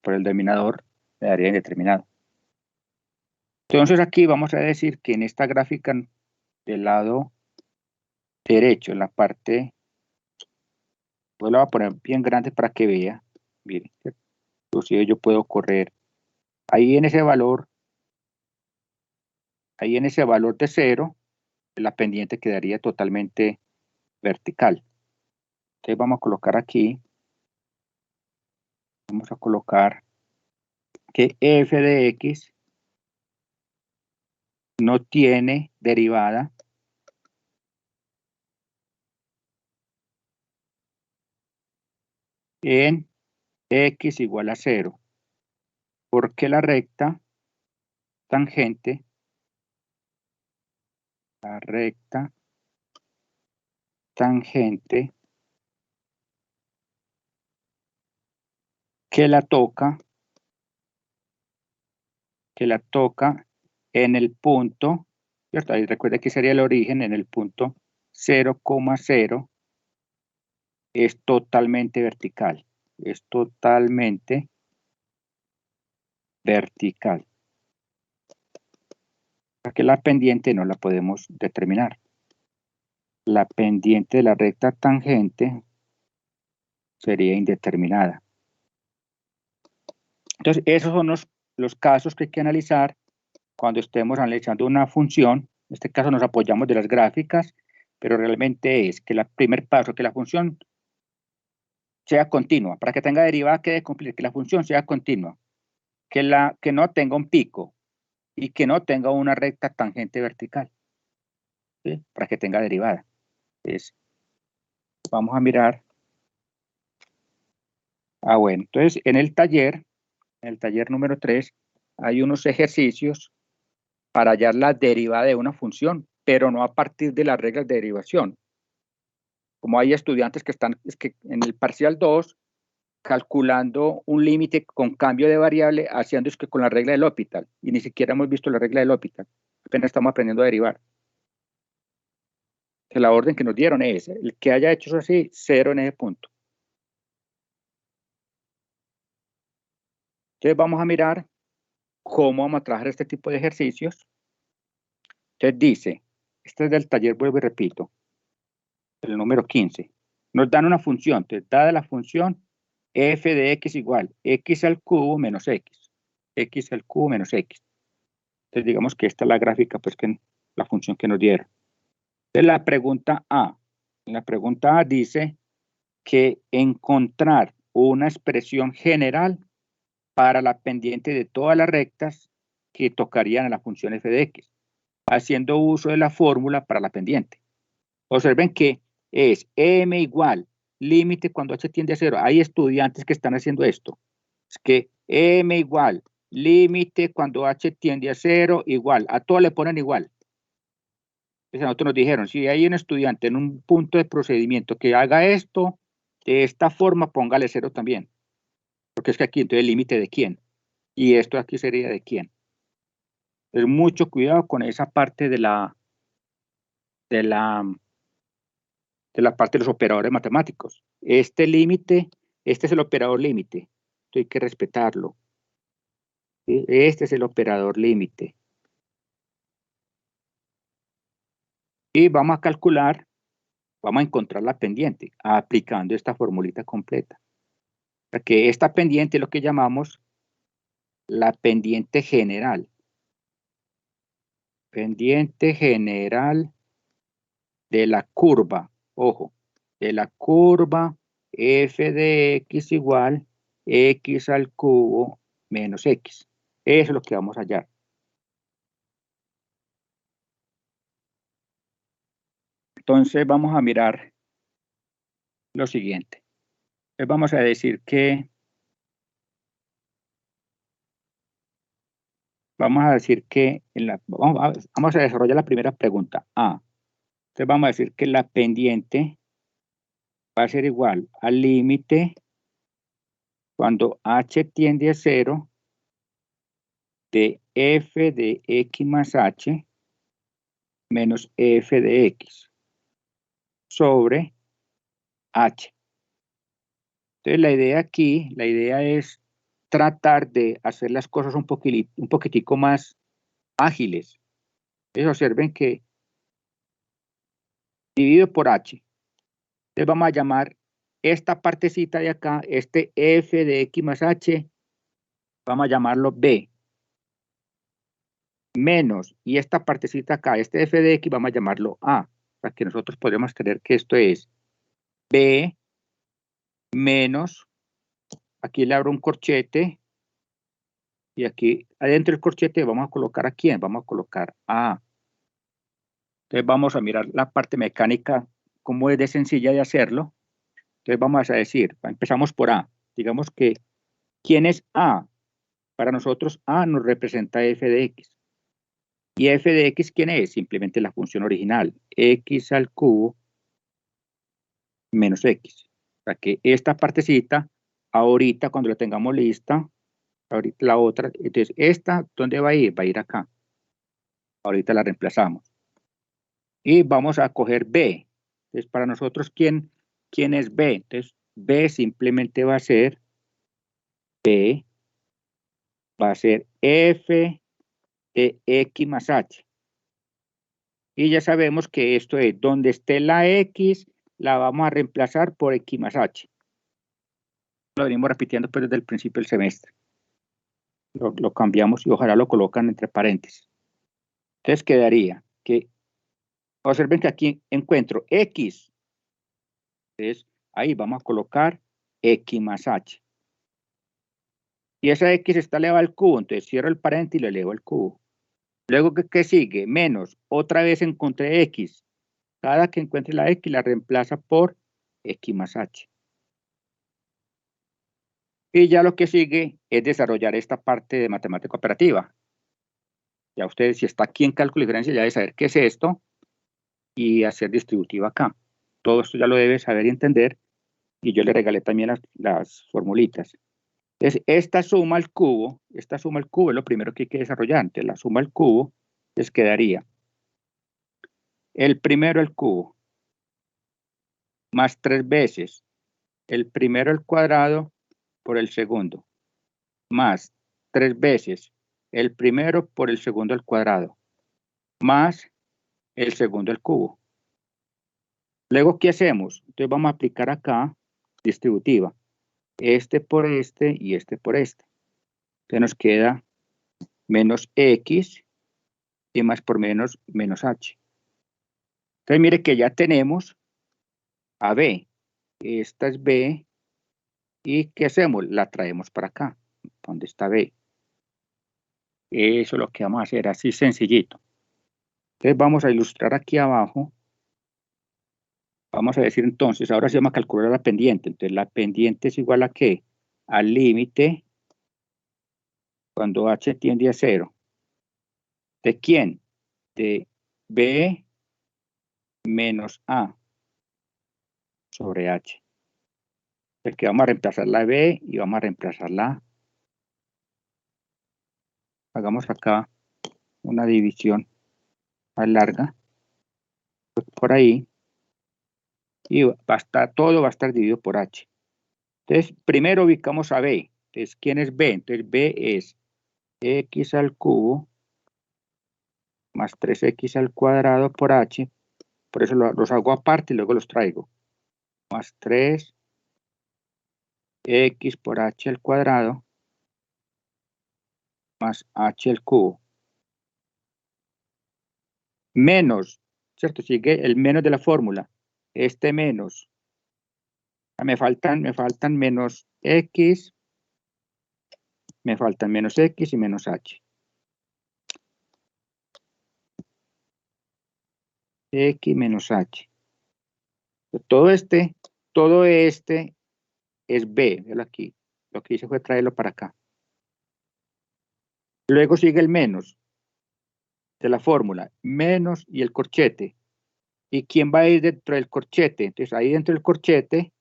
Por el denominador me daría indeterminado. Entonces aquí vamos a decir que en esta gráfica del lado derecho, en la parte, pues la voy a poner bien grande para que vea. Miren, inclusive yo puedo correr ahí en ese valor de 0, la pendiente quedaría totalmente vertical. Entonces vamos a colocar aquí, vamos a colocar que f de x no tiene derivada en x igual a 0, porque la recta tangente, que la toca en el punto, ¿cierto? Ahí recuerda que sería el origen en el punto 0,0, es totalmente vertical. Es totalmente vertical. Porque la pendiente no la podemos determinar. La pendiente de la recta tangente sería indeterminada. Entonces, esos son los casos que hay que analizar cuando estemos analizando una función. En este caso nos apoyamos de las gráficas, pero realmente es que el primer paso, que la función sea continua. Para que tenga derivada, que debe cumplir que la función sea continua, que no tenga un pico y que no tenga una recta tangente vertical, ¿sí? Para que tenga derivada. Es vamos a mirar. Bueno, entonces en el taller número 3, hay unos ejercicios para hallar la derivada de una función, pero no a partir de las reglas de derivación. Como hay estudiantes que están en el parcial 2, calculando un límite con cambio de variable, haciendo es que con la regla del L'Hopital, y ni siquiera hemos visto la regla del L'Hopital, apenas estamos aprendiendo a derivar. Que la orden que nos dieron es, el que haya hecho eso así, 0 en ese punto. Entonces vamos a mirar cómo vamos a trabajar este tipo de ejercicios. Entonces dice, este es del taller, vuelvo y repito, el número 15. Nos dan una función, entonces dada la función, f de x igual x al cubo menos x. X al cubo menos x. Entonces digamos que esta es la gráfica, pues que la función que nos dieron. Entonces la pregunta A. En la pregunta A dice que encontrar una expresión general para la pendiente de todas las rectas que tocarían a la función f de x, haciendo uso de la fórmula para la pendiente. Observen que es m igual límite cuando h tiende a 0. Hay estudiantes que están haciendo esto. Es que m igual límite cuando h tiende a 0 igual. A todo le ponen igual. Entonces a nosotros nos dijeron, si hay un estudiante en un punto de procedimiento que haga esto, de esta forma póngale 0 también. Porque es que aquí entonces el límite de quién. Y esto aquí sería de quién. Entonces mucho cuidado con esa parte de la parte de los operadores matemáticos. Este límite, este es el operador límite. Esto hay que respetarlo. ¿Sí? Este es el operador límite. Y vamos a calcular, vamos a encontrar la pendiente aplicando esta formulita completa. Porque esta pendiente es lo que llamamos la pendiente general. Pendiente general de la curva. Ojo, de la curva f de x igual x al cubo menos x. Eso es lo que vamos a hallar. Entonces vamos a mirar lo siguiente. Entonces vamos a decir que vamos a desarrollar la primera pregunta. Entonces vamos a decir que la pendiente va a ser igual al límite cuando h tiende a 0 de f de x más h menos f de x sobre h. Entonces la idea aquí, la idea es tratar de hacer las cosas un poquitico más ágiles. Entonces observen que dividido por h. Entonces vamos a llamar esta partecita de acá, este f de x más h, vamos a llamarlo b. Menos, y esta partecita acá, este f de x, vamos a llamarlo a. Para que nosotros podamos tener que esto es b menos, aquí le abro un corchete, y aquí adentro del corchete vamos a colocar a quién, vamos a colocar a. Entonces vamos a mirar la parte mecánica, cómo es de sencilla de hacerlo. Entonces vamos a decir, empezamos por a. Digamos que, ¿quién es a? Para nosotros a nos representa f de x. ¿Y f de x quién es? Simplemente la función original, x al cubo menos x. O sea que esta partecita, ahorita cuando la tengamos lista, ahorita la otra, entonces esta, ¿dónde va a ir? Va a ir acá. Ahorita la reemplazamos. Y vamos a coger b. Entonces para nosotros, ¿quién es b? Entonces b simplemente va a ser b, va a ser f de x más h. Y ya sabemos que esto es, donde esté la x, la vamos a reemplazar por x más h. Lo venimos repitiendo pues, desde el principio del semestre. Lo cambiamos y ojalá lo colocan entre paréntesis. Entonces quedaría que, observen que aquí encuentro x. Entonces ahí vamos a colocar x más h. Y esa x está elevada al cubo, entonces cierro el paréntesis y lo elevo al cubo. Luego, ¿qué sigue? Menos, otra vez encontré x. Cada que encuentre la x la reemplaza por X más H. Y ya lo que sigue es desarrollar esta parte de matemática operativa. Ya ustedes, si está aquí en cálculo de diferencia, ya debe saber qué es esto y hacer distributiva acá. Todo esto ya lo debe saber y entender. Y yo le regalé también las formulitas. Entonces, esta suma al cubo es lo primero que hay que desarrollar. Entonces, la suma al cubo les quedaría el primero al cubo más 3 veces el primero al cuadrado por el segundo, más 3 veces el primero por el segundo al cuadrado, más el segundo al cubo. Luego, ¿qué hacemos? Entonces vamos a aplicar acá distributiva. Este por este y este por este. Entonces nos queda menos X y más por menos, menos H. Entonces mire que ya tenemos a B. Esta es B. ¿Y qué hacemos? La traemos para acá. ¿Dónde está B? Eso es lo que vamos a hacer, así sencillito. Entonces vamos a ilustrar aquí abajo. Vamos a decir entonces, ahora se llama calcular la pendiente. Entonces la pendiente es igual a ¿qué? Al límite cuando H tiende a 0. ¿De quién? De B menos A sobre H. El que vamos a reemplazar la B y vamos a reemplazar la A. Hagamos acá una división más larga. Por ahí. Y todo va a estar dividido por H. Entonces, primero ubicamos a B. Entonces, ¿quién es B? Entonces, B es X al cubo más 3X al cuadrado por H. Por eso los hago aparte y luego los traigo. Más 3X por H al cuadrado más H al cubo. Menos, ¿cierto? Sigue el menos de la fórmula. Este menos. Me faltan menos X. Me faltan menos X y menos H. X menos H. Todo este es B. Véalo aquí. Lo que hice fue traerlo para acá. Luego sigue el menos de la fórmula. Menos y el corchete. ¿Y quién va a ir dentro del corchete? Entonces ahí dentro del corchete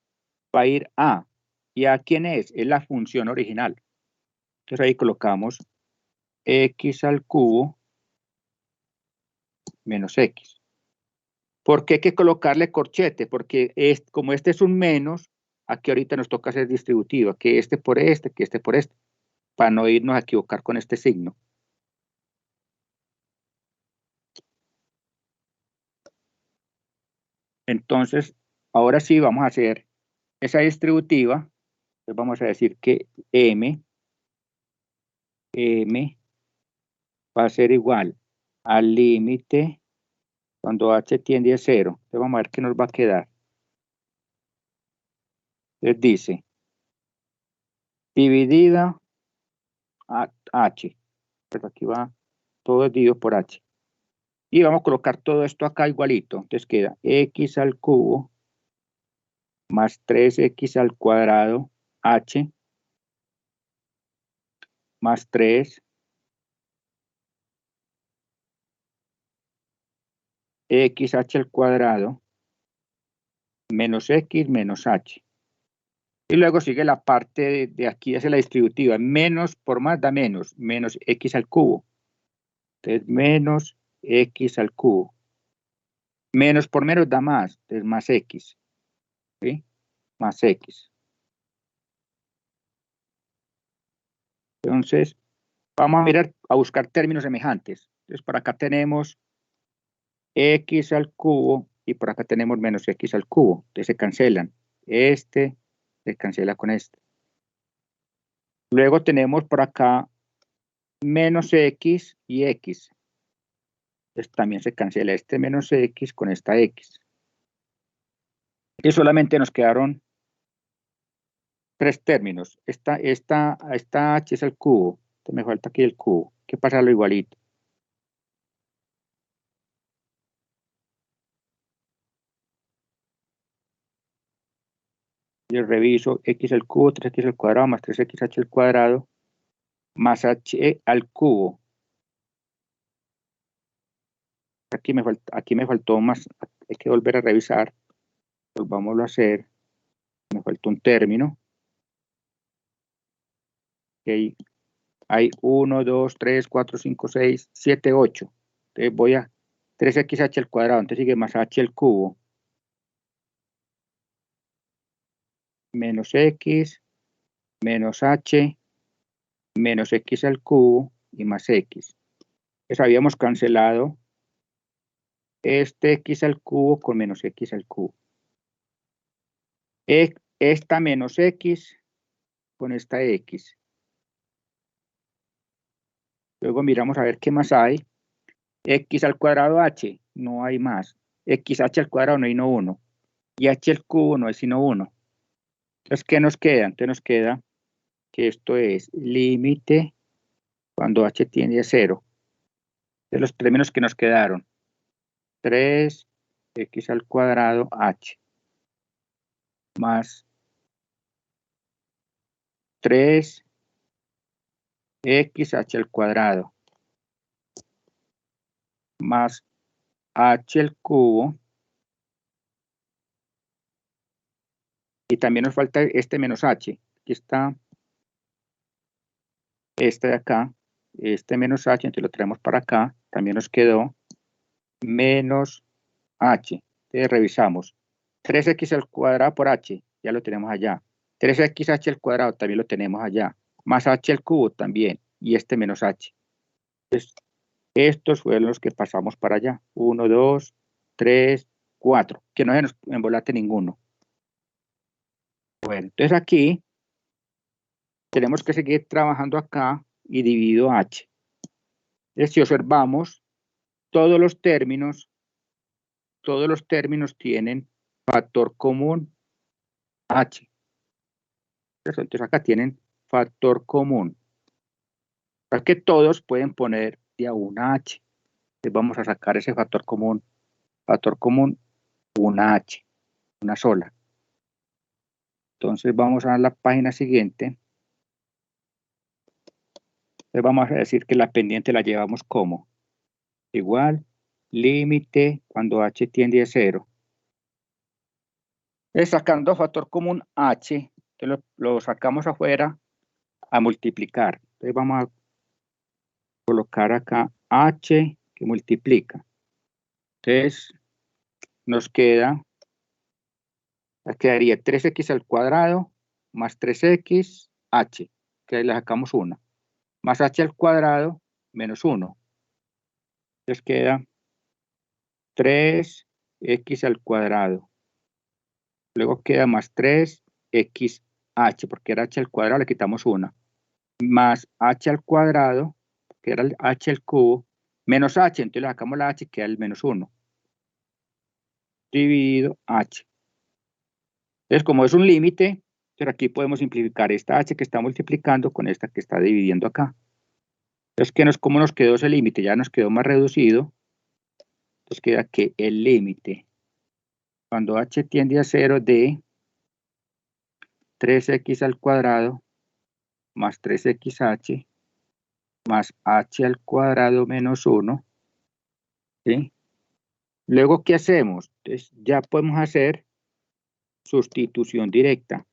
va a ir A. ¿Y A quién es? Es la función original. Entonces ahí colocamos X al cubo menos X. ¿Por qué hay que colocarle corchete? Porque como este es un menos, aquí ahorita nos toca hacer distributiva, que este por este, que este por este, para no irnos a equivocar con este signo. Entonces, ahora sí vamos a hacer esa distributiva. Entonces vamos a decir que M va a ser igual al límite cuando H tiende a 0. Entonces vamos a ver qué nos va a quedar. Entonces dice, dividida a H. Pues aquí va todo dividido por H. Y vamos a colocar todo esto acá igualito. Entonces queda X al cubo más 3X al cuadrado H más 3 XH al cuadrado menos X menos H. Y luego sigue la parte de aquí, hace la distributiva. Menos por más da menos X al cubo. Entonces, menos X al cubo. Menos por menos da más, entonces más X. ¿Sí? Más X. Entonces, vamos a mirar, a buscar términos semejantes. Entonces, por acá tenemos X al cubo y por acá tenemos menos X al cubo. Entonces se cancelan. Este se cancela con este. Luego tenemos por acá menos X y X. Entonces también se cancela este menos X con esta X. Y solamente nos quedaron 3 términos. Esta H es el cubo. Entonces me falta aquí el cubo. Hay que pasarlo igualito. Yo reviso x al cubo, 3x al cuadrado más 3xh al cuadrado más h al cubo. Aquí me faltó más, hay que volver a revisar. Volvámoslo a hacer. Me faltó un término. Okay. Hay 1, 2, 3, 4, 5, 6, 7, 8. Entonces voy a 3xh al cuadrado, entonces sigue más h al cubo. Menos x, menos h, menos x al cubo y más x. Entonces habíamos cancelado este x al cubo con menos x al cubo. Esta menos x con esta x. Luego miramos a ver qué más hay. X al cuadrado h, no hay más. XH al cuadrado no hay sino 1. Y h al cubo no hay sino 1. Entonces, ¿qué nos queda? Entonces nos queda que esto es límite cuando h tiende a 0. De los términos que nos quedaron. 3x al cuadrado h más 3xh al cuadrado más h al cubo. Y también nos falta este menos h. Aquí está este de acá, este menos h, entonces lo traemos para acá. También nos quedó menos h. Entonces revisamos. 3x al cuadrado por h, ya lo tenemos allá. 3xh al cuadrado también lo tenemos allá. Más h al cubo también. Y este menos h. Entonces, estos fueron los que pasamos para allá. 1, 2, 3, 4. Que no se nos embolate ninguno. Bueno, entonces aquí tenemos que seguir trabajando acá y divido h. Entonces, si observamos, todos los términos tienen factor común h. Entonces acá tienen factor común. Para que todos pueden poner de a una h. Entonces vamos a sacar ese factor común. Factor común, una h, una sola. Entonces vamos a la página siguiente. Entonces vamos a decir que la pendiente la llevamos como igual límite cuando h tiende a 0. Sacando factor común h, lo sacamos afuera a multiplicar. Entonces vamos a colocar acá h que multiplica. Entonces nos quedaría 3x al cuadrado más 3x h, que ahí le sacamos 1, más h al cuadrado menos 1. Entonces queda 3x al cuadrado. Luego queda más 3xh, porque era h al cuadrado, le quitamos 1. Más h al cuadrado, que era el h al cubo, menos h, entonces le sacamos la h, queda el menos 1. Dividido h. Entonces, como es un límite, pero aquí podemos simplificar esta h que está multiplicando con esta que está dividiendo acá. Entonces, ¿cómo nos quedó ese límite? Ya nos quedó más reducido. Entonces queda que el límite, cuando h tiende a 0, de 3x al cuadrado más 3xh más h al cuadrado menos 1. ¿Sí? Luego, ¿qué hacemos? Entonces, ya podemos hacer sustitución directa.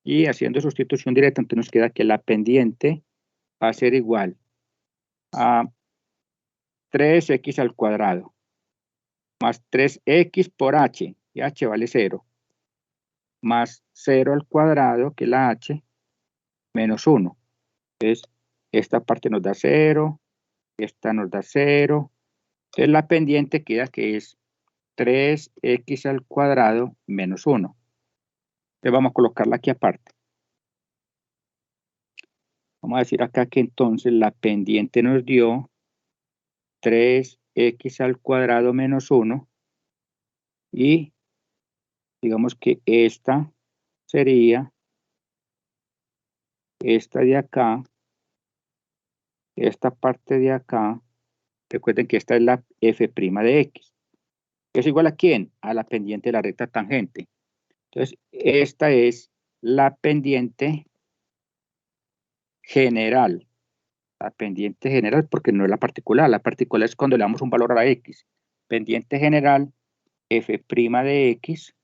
Y haciendo sustitución directa, entonces nos queda que la pendiente va a ser igual a 3x al cuadrado más 3x por h, y h vale 0, más 0 al cuadrado, que es la h, menos 1. Entonces, esta parte nos da 0, esta nos da 0. Entonces, la pendiente queda que es 3x al cuadrado menos 1. Entonces, vamos a colocarla aquí aparte. Vamos a decir acá que entonces la pendiente nos dio 3x al cuadrado menos 1. Y digamos que esta sería esta de acá, esta parte de acá. Recuerden que esta es la f' de x. ¿Es igual a quién? A la pendiente de la recta tangente. Entonces, esta es la pendiente general. La pendiente general, porque no es la particular. La particular es cuando le damos un valor a la X. Pendiente general, f' de X,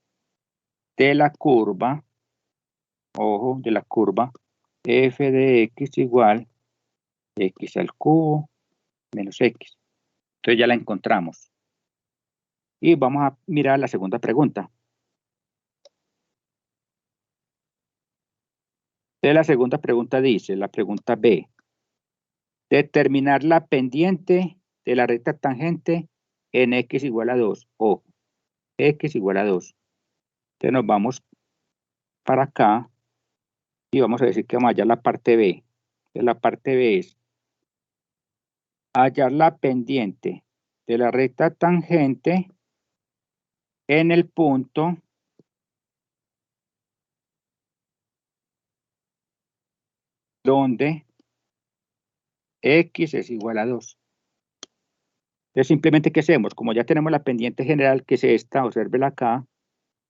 de la curva, ojo, de la curva, f de X igual X al cubo menos X. Entonces ya la encontramos. Y vamos a mirar la segunda pregunta. Entonces la segunda pregunta dice, la pregunta B, determinar la pendiente de la recta tangente en X igual a 2. Ojo, X igual a 2. Entonces nos vamos para acá y vamos a decir que vamos a hallar la parte B. Entonces la parte B es hallar la pendiente de la recta tangente en el punto donde X es igual a 2. Entonces simplemente, ¿qué hacemos? Como ya tenemos la pendiente general, que es esta, obsérvela acá,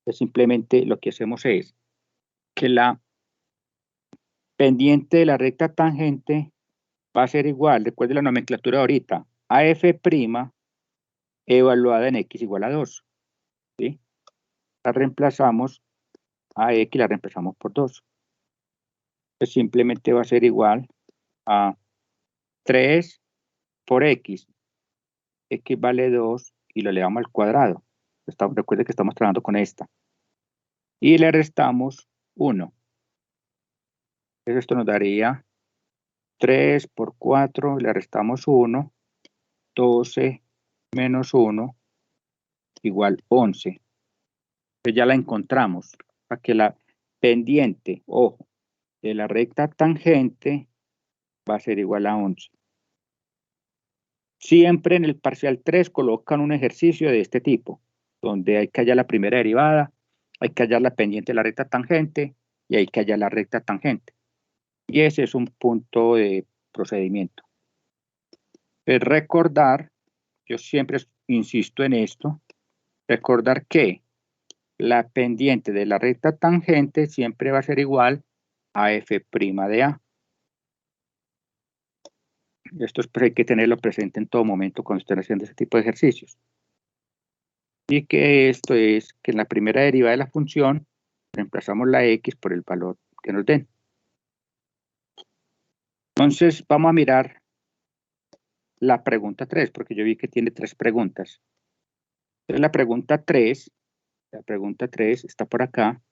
pues simplemente lo que hacemos es que la pendiente de la recta tangente va a ser igual, recuerde la nomenclatura ahorita, a f' evaluada en X igual a 2. ¿Sí? La reemplazamos a X, la reemplazamos por 2. Entonces simplemente va a ser igual a 3 por X. X vale 2 y lo elevamos al cuadrado. Recuerde que estamos trabajando con esta. Y le restamos 1. Entonces esto nos daría 3 por 4, le restamos 1, 12 menos 1 igual 11. Entonces ya la encontramos. Para que la pendiente, ojo, de la recta tangente va a ser igual a 11. Siempre en el parcial 3 colocan un ejercicio de este tipo, donde hay que hallar la primera derivada, hay que hallar la pendiente de la recta tangente y hay que hallar la recta tangente. Y ese es un punto de procedimiento. Es recordar, yo siempre insisto en esto, recordar que la pendiente de la recta tangente siempre va a ser igual a f' de A. Esto es, pues, hay que tenerlo presente en todo momento cuando estén haciendo ese tipo de ejercicios. Y que esto es que en la primera derivada de la función reemplazamos la x por el valor que nos den. Entonces vamos a mirar la pregunta 3, porque yo vi que tiene 3 preguntas. Entonces la pregunta 3 está por acá.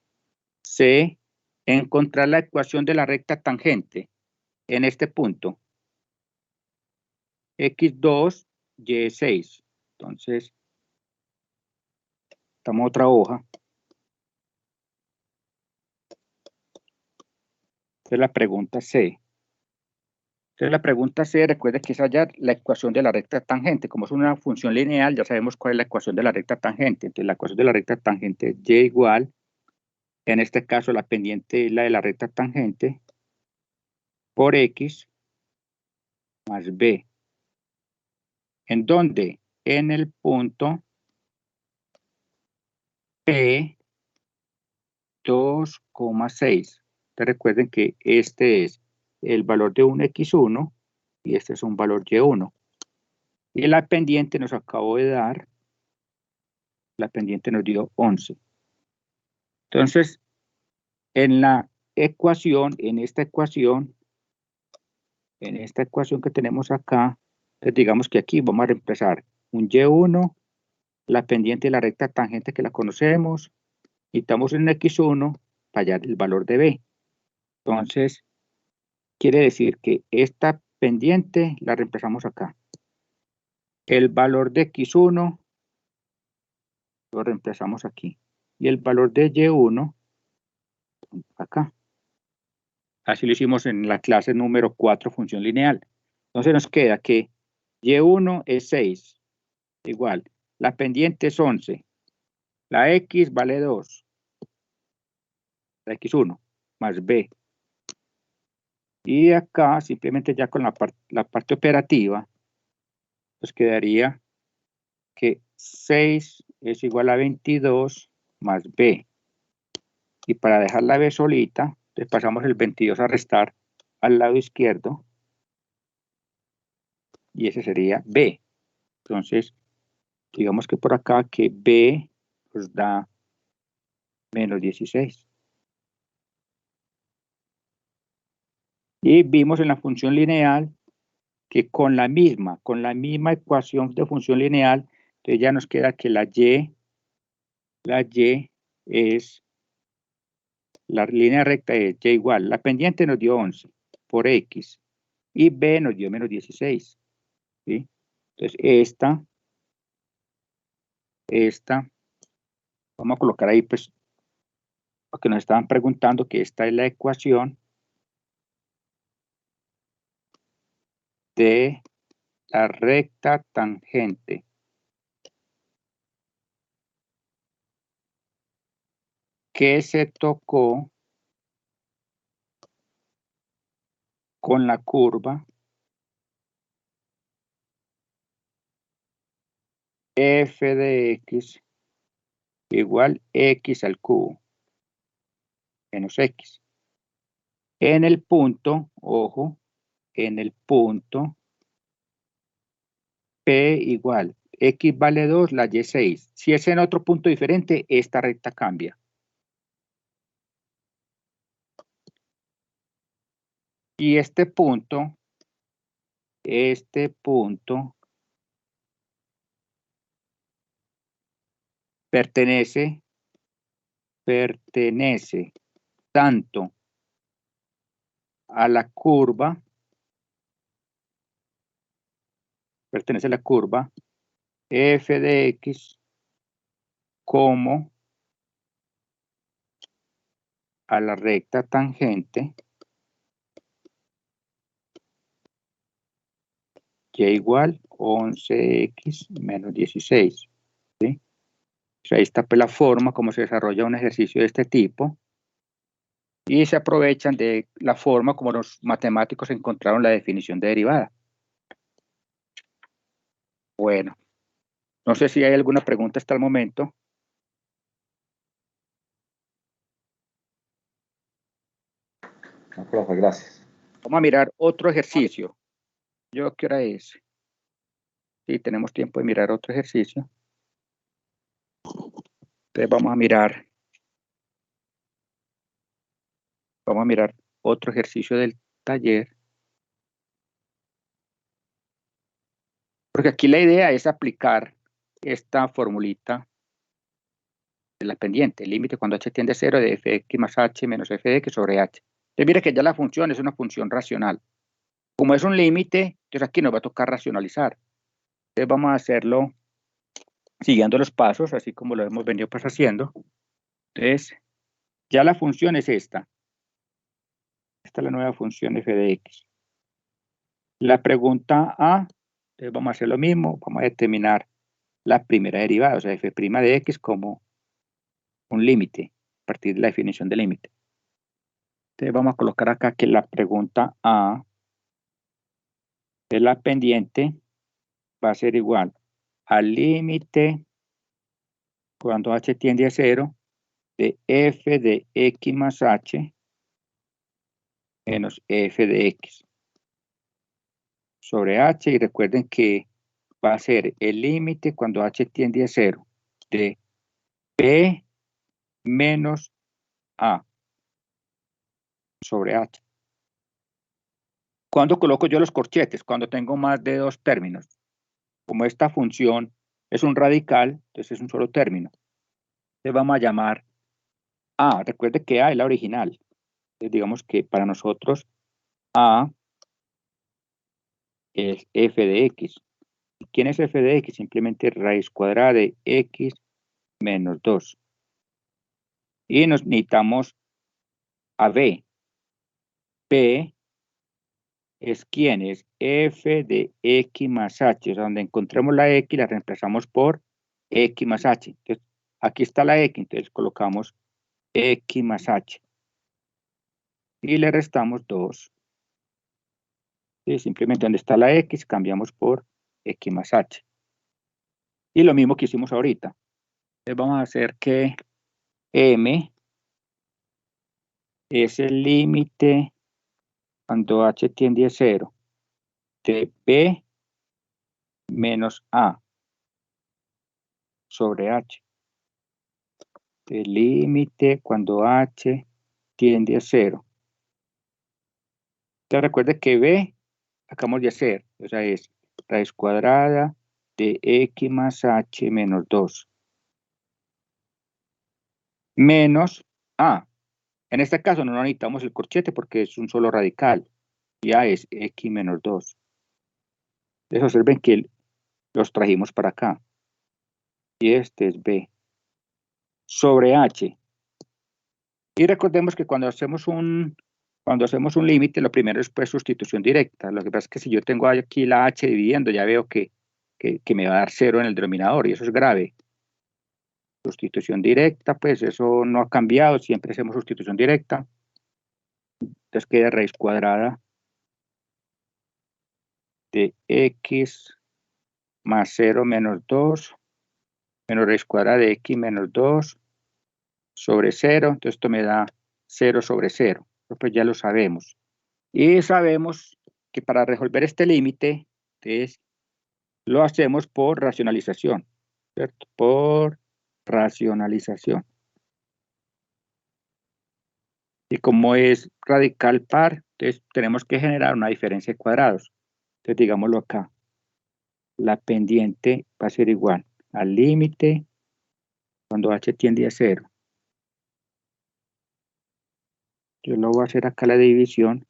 C, encontrar la ecuación de la recta tangente en este punto. X2, Y6. Entonces, estamos otra hoja. Entonces la pregunta C. Entonces la pregunta C, recuerde que es hallar la ecuación de la recta tangente. Como es una función lineal, ya sabemos cuál es la ecuación de la recta tangente. Entonces la ecuación de la recta tangente es Y igual, en este caso la pendiente es la de la recta tangente, por X más B. ¿En dónde? En el punto P 2,6. Recuerden que este es el valor de un X1 y este es un valor Y1. Y la pendiente nos acabó de dar, la pendiente nos dio 11. Entonces, en la ecuación, en esta ecuación que tenemos acá, pues digamos que aquí vamos a reemplazar un Y1, la pendiente de la recta tangente que la conocemos, y estamos en X1 para hallar el valor de B. Entonces, quiere decir que esta pendiente la reemplazamos acá. El valor de X1 lo reemplazamos aquí. Y el valor de Y1 acá. Así lo hicimos en la clase número 4, función lineal. Entonces nos queda que Y1 es 6, igual. La pendiente es 11. La X vale 2. La X1 más B. Y acá, simplemente ya con la parte operativa, nos quedaría que 6 es igual a 22 más b. Y para dejar la b solita, le pasamos el 22 a restar al lado izquierdo. Y ese sería b. Entonces, digamos que por acá que b nos da menos 16. Y vimos en la función lineal que con la misma ecuación de función lineal, entonces ya nos queda que la y es, la línea recta es y igual, la pendiente nos dio 11 por x y b nos dio menos 16. ¿Sí? Entonces esta, vamos a colocar ahí pues, porque nos estaban preguntando que esta es la ecuación de la recta tangente que se tocó con la curva f de x igual x al cubo menos x. En el punto, ojo, en el punto P igual x vale 2, la y 6. Si es en otro punto diferente, esta recta cambia. Y este punto pertenece tanto a la curva, pertenece a la curva f de x como a la recta tangente y igual 11x menos 16. ¿Sí? Pues ahí está pues, la forma como se desarrolla un ejercicio de este tipo. Y se aprovechan de la forma como los matemáticos encontraron la definición de derivada. Bueno, no sé si hay alguna pregunta hasta el momento. No, profe, gracias. Vamos a mirar otro ejercicio. ¿Yo qué hora es? Sí, tenemos tiempo de mirar otro ejercicio. Entonces vamos a mirar otro ejercicio del taller. Porque aquí la idea es aplicar esta formulita de la pendiente, el límite cuando h tiende a 0 de fx más h menos f de x sobre h. Entonces mire que ya la función es una función racional. Como es un límite, entonces aquí nos va a tocar racionalizar. Entonces vamos a hacerlo siguiendo los pasos, así como lo hemos venido pues haciendo. Entonces, ya la función es esta. Esta es la nueva función f de x. La pregunta A, entonces vamos a hacer lo mismo, vamos a determinar la primera derivada, o sea, f' de x como un límite, a partir de la definición de límite. Entonces vamos a colocar acá que la pregunta A de la pendiente va a ser igual al límite cuando h tiende a 0 de f de x más h menos f de x sobre h, y recuerden que va a ser el límite cuando h tiende a 0 de p menos a sobre h. ¿Cuándo coloco yo los corchetes? Cuando tengo más de dos términos. Como esta función es un radical, entonces es un solo término. Entonces vamos a llamar a, recuerde que a es la original. Entonces digamos que para nosotros a es f de x. ¿Quién es f de x? Simplemente raíz cuadrada de x menos 2. Y nos necesitamos a b. b es quién es f de x más h. O sea, donde encontremos la x la reemplazamos por x más h. Entonces, aquí está la x, entonces colocamos x más h. Y le restamos 2. ¿Sí? Simplemente donde está la x cambiamos por x más h. Y lo mismo que hicimos ahorita. Entonces vamos a hacer que M es el límite cuando H tiende a 0 de B menos A sobre H. El límite cuando H tiende a 0. Entonces recuerde que B acabamos de hacer, o sea, es raíz cuadrada de X más H menos 2. Menos A. En este caso no necesitamos el corchete porque es un solo radical. Ya es X menos 2. Entonces observen que los trajimos para acá. Y este es B. Sobre H. Y recordemos que cuando hacemos un límite, lo primero es pues sustitución directa. Lo que pasa es que si yo tengo aquí la H dividiendo, ya veo que me va a dar 0 en el denominador y eso es grave. Sustitución directa, pues eso no ha cambiado, siempre hacemos sustitución directa. Entonces queda raíz cuadrada de X más 0 menos 2 menos raíz cuadrada de X menos 2 sobre 0. Entonces esto me da 0 sobre 0. Pues ya lo sabemos. Y sabemos que para resolver este límite, entonces lo hacemos por racionalización, ¿cierto? Por racionalización. Y como es radical par, entonces tenemos que generar una diferencia de cuadrados. Entonces digámoslo acá. La pendiente va a ser igual al límite cuando h tiende a 0. Yo lo voy a hacer acá la división.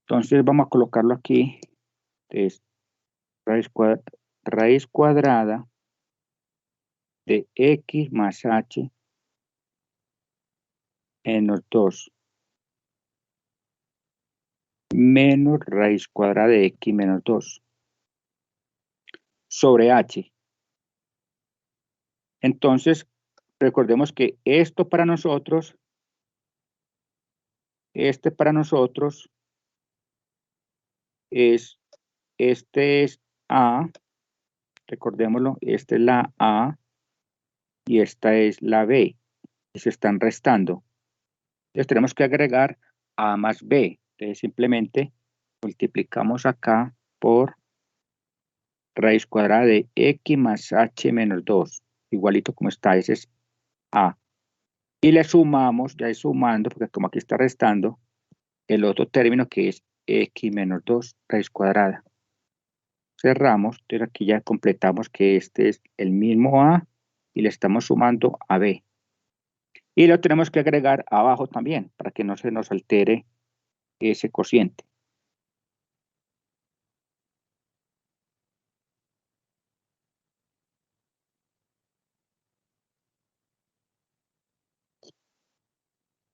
Entonces vamos a colocarlo aquí. Entonces, raíz cuadrada de x más h menos 2 menos raíz cuadrada de x menos 2 sobre h. Entonces, recordemos que esto para nosotros, este para nosotros es, este es A, recordémoslo, esta es la A y esta es la B, y se están restando. Entonces tenemos que agregar A más B. Entonces simplemente multiplicamos acá por raíz cuadrada de x más h menos 2, igualito como está, ese es A. Y le sumamos, ya es sumando, porque como aquí está restando, el otro término que es x menos 2 raíz cuadrada. Cerramos, entonces aquí ya completamos que este es el mismo A y le estamos sumando a B. Y lo tenemos que agregar abajo también, para que no se nos altere ese cociente.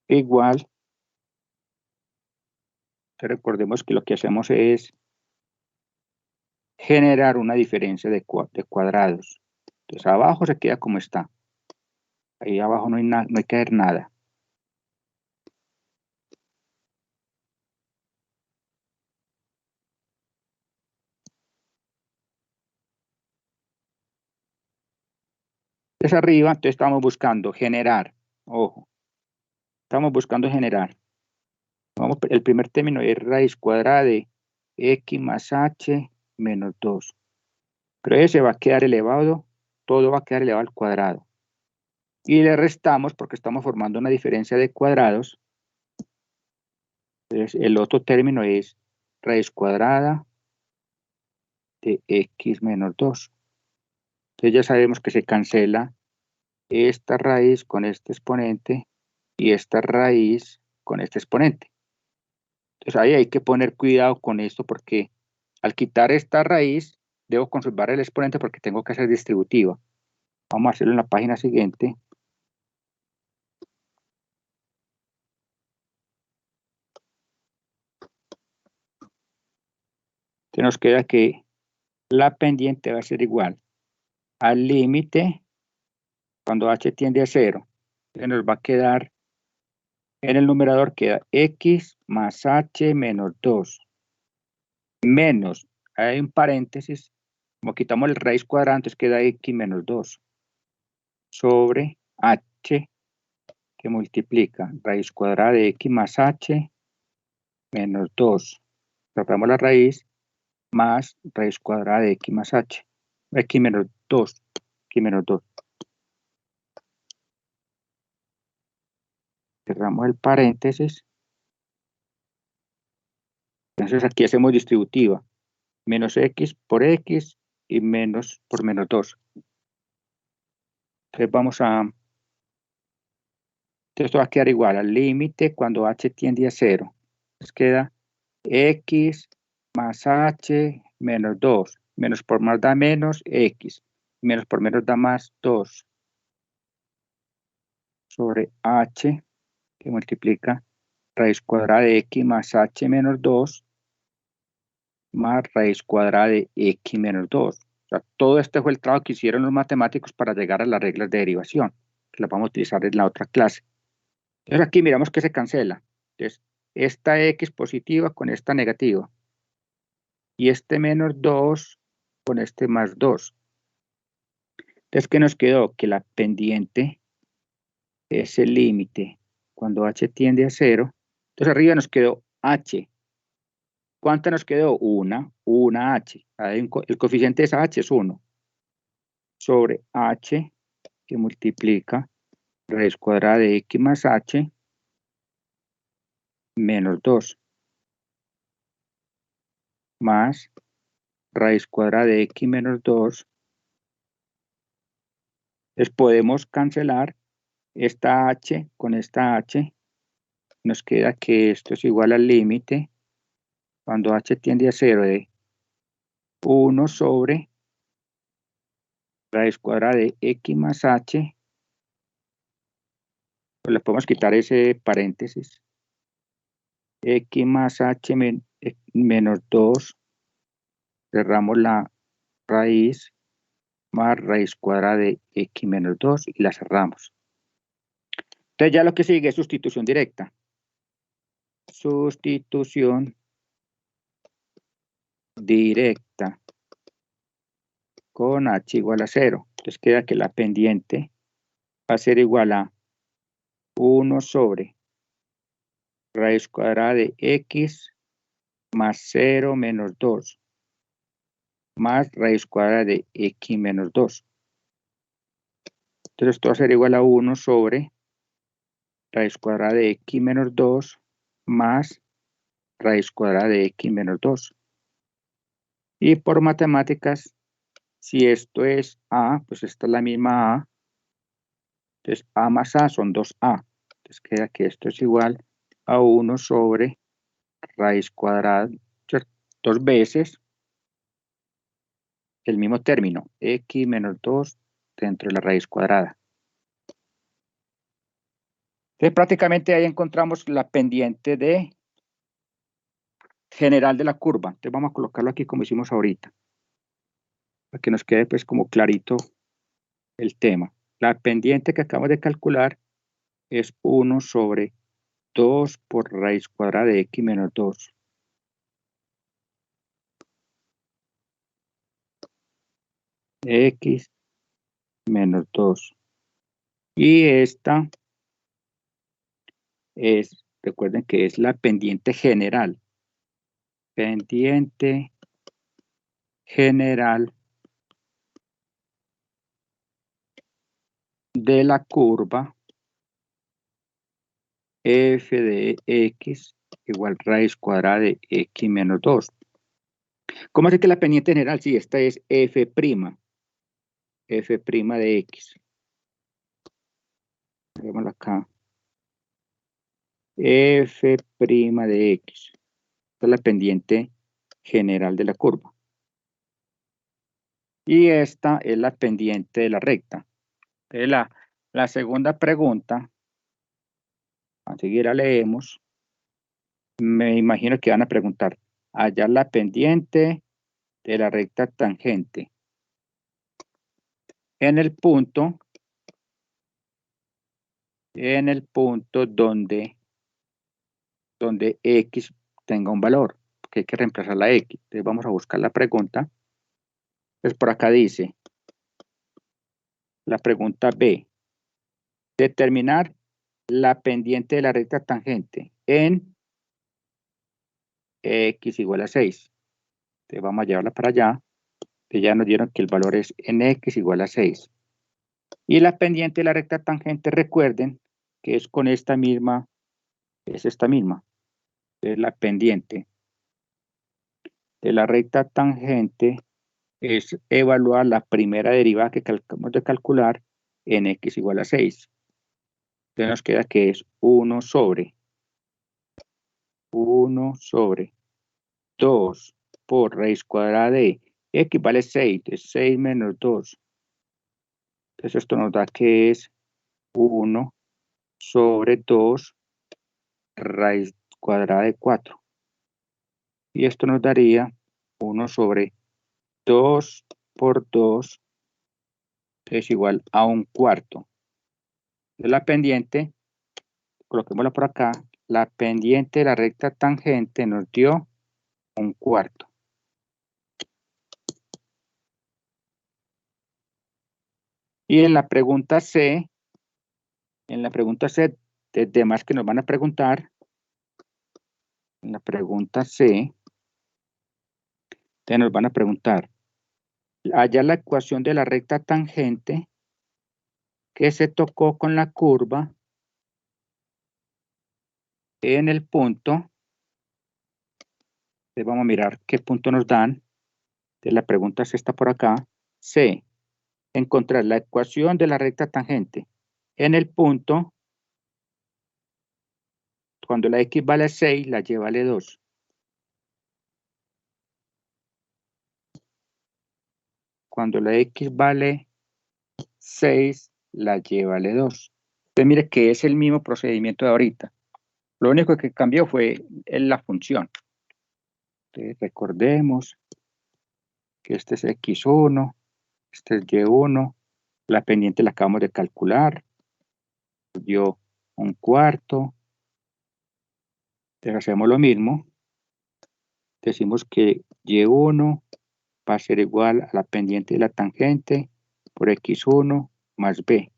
Igual, recordemos que lo que hacemos es generar una diferencia de cuadrados. Entonces abajo se queda como está. Ahí abajo no hay que hacer nada. Entonces arriba, entonces estamos buscando generar. Ojo, estamos buscando generar. El primer término es raíz cuadrada de x más h menos 2. Pero ese va a quedar elevado, todo va a quedar elevado al cuadrado. Y le restamos porque estamos formando una diferencia de cuadrados. Entonces el otro término es raíz cuadrada de x menos 2. Entonces ya sabemos que se cancela esta raíz con este exponente y esta raíz con este exponente. Entonces ahí hay que poner cuidado con esto porque al quitar esta raíz debo conservar el exponente porque tengo que hacer distributiva. Vamos a hacerlo en la página siguiente. Se nos queda que la pendiente va a ser igual al límite cuando h tiende a 0. Se nos va a quedar, en el numerador queda x más h menos 2 menos, hay un paréntesis, Como quitamos el raíz cuadrada, entonces queda x menos 2 sobre h, que multiplica raíz cuadrada de x más h menos 2. Separamos la raíz más raíz cuadrada de x más h. X menos 2. X menos 2. Cerramos el paréntesis. Entonces aquí hacemos distributiva. Menos x por x y menos por menos 2. Entonces vamos a... Esto va a quedar igual al límite cuando h tiende a 0. Entonces queda x más h menos 2. Menos por más da menos x. Menos por menos da más 2. Sobre h, que multiplica raíz cuadrada de x más h menos 2 más raíz cuadrada de x menos 2. O sea, todo este fue el trabajo que hicieron los matemáticos para llegar a las reglas de derivación, que las vamos a utilizar en la otra clase. Entonces aquí miramos que se cancela. Entonces, esta x positiva con esta negativa. Y este menos 2 con este más 2. Entonces, ¿qué nos quedó? Que la pendiente es el límite cuando h tiende a 0. Entonces arriba nos quedó h. ¿Cuánta nos quedó? Una h. El coeficiente de esa h es 1. Sobre h, que multiplica raíz cuadrada de x más h menos 2. Más raíz cuadrada de x menos 2. Entonces podemos cancelar esta h con esta h. Nos queda que esto es igual al límite cuando h tiende a 0 de 1 sobre raíz cuadrada de x más h. Pues le podemos quitar ese paréntesis. X más h menos 2. Cerramos la raíz más raíz cuadrada de x menos 2 y la cerramos. Entonces ya lo que sigue es sustitución directa. Sustitución directa con h igual a 0. Entonces queda que la pendiente va a ser igual a 1 sobre raíz cuadrada de x más 0 menos 2 más raíz cuadrada de x menos 2. Entonces esto va a ser igual a 1 sobre raíz cuadrada de x menos 2 más raíz cuadrada de x menos 2. Y por matemáticas, si esto es a, pues esta es la misma a. Entonces a más a son 2a. Entonces queda que esto es igual a 1 sobre raíz cuadrada, dos veces el mismo término, x menos 2 dentro de la raíz cuadrada. Entonces prácticamente ahí encontramos la pendiente de general de la curva. Entonces vamos a colocarlo aquí como hicimos ahorita, para que nos quede pues como clarito el tema. La pendiente que acabamos de calcular es 1 sobre 2 por raíz cuadrada de x menos 2. X menos 2. Y esta es, recuerden que es la pendiente general. Pendiente general de la curva f de x igual raíz cuadrada de x menos 2. ¿Cómo hace que la pendiente general? Sí, esta es f'. F' de x. Veámoslo acá. F' de x. Esta es la pendiente general de la curva. Y esta es la pendiente de la recta. La segunda pregunta, enseguida la leemos. Me imagino que van a preguntar, hallar la pendiente de la recta tangente en el punto donde x tenga un valor, porque hay que reemplazar la x. Entonces vamos a buscar la pregunta. Pues por acá dice, la pregunta B, determinar la pendiente de la recta tangente en x igual a 6. Entonces vamos a llevarla para allá. Entonces ya nos dieron que el valor es en x igual a 6. Y la pendiente de la recta tangente, recuerden que es con esta misma, es esta misma. Es la pendiente de la recta tangente es evaluar la primera derivada que acabamos de calcular en x igual a 6. Entonces nos queda que es 1 sobre 2 por raíz cuadrada de x vale 6, es 6 menos 2. Entonces esto nos da que es 1 sobre 2 raíz cuadrada de 4. Y esto nos daría 1 sobre 2 por 2 es igual a 1/4. De la pendiente, coloquémosla por acá, la pendiente de la recta tangente nos dio 1/4. Y en la pregunta C, de demás que nos van a preguntar, en la pregunta C, nos van a preguntar, hallar la ecuación de la recta tangente que se tocó con la curva en el punto. Entonces vamos a mirar qué punto nos dan. Entonces la pregunta C está por acá. C, encontrar la ecuación de la recta tangente en el punto cuando la x vale 6, la y vale 2. Cuando la x vale 6, la y vale 2. Entonces mire que es el mismo procedimiento de ahorita. Lo único que cambió fue la función. Entonces recordemos que este es x1, este es y1, la pendiente la acabamos de calcular, dio 1/4. Entonces hacemos lo mismo, decimos que y1 va a ser igual a la pendiente de la tangente por x1 más b.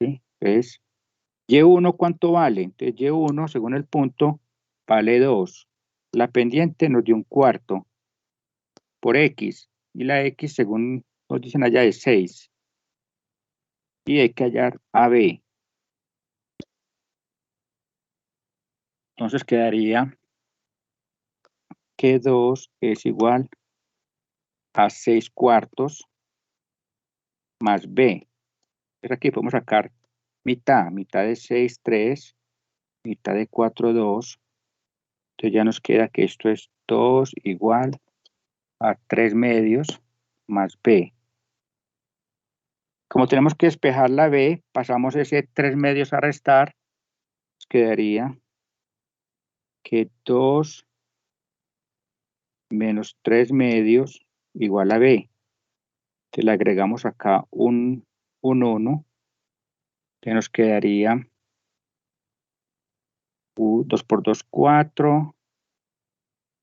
¿Sí? Entonces, y1 ¿cuánto vale? Entonces y1 según el punto vale 2. La pendiente nos dio 1/4 por x y la x según nos dicen allá es 6. Y hay que hallar AB. Entonces quedaría que 2 es igual a 6/4 más B. Pero aquí podemos sacar mitad de 6, 3, mitad de 4, 2. Entonces ya nos queda que esto es 2 igual a 3 medios más B. Como tenemos que despejar la B, pasamos ese 3 medios a restar. Nos quedaría que 2 menos 3 medios igual a B. Entonces le agregamos acá un 1, que nos quedaría 2 por 2, 4,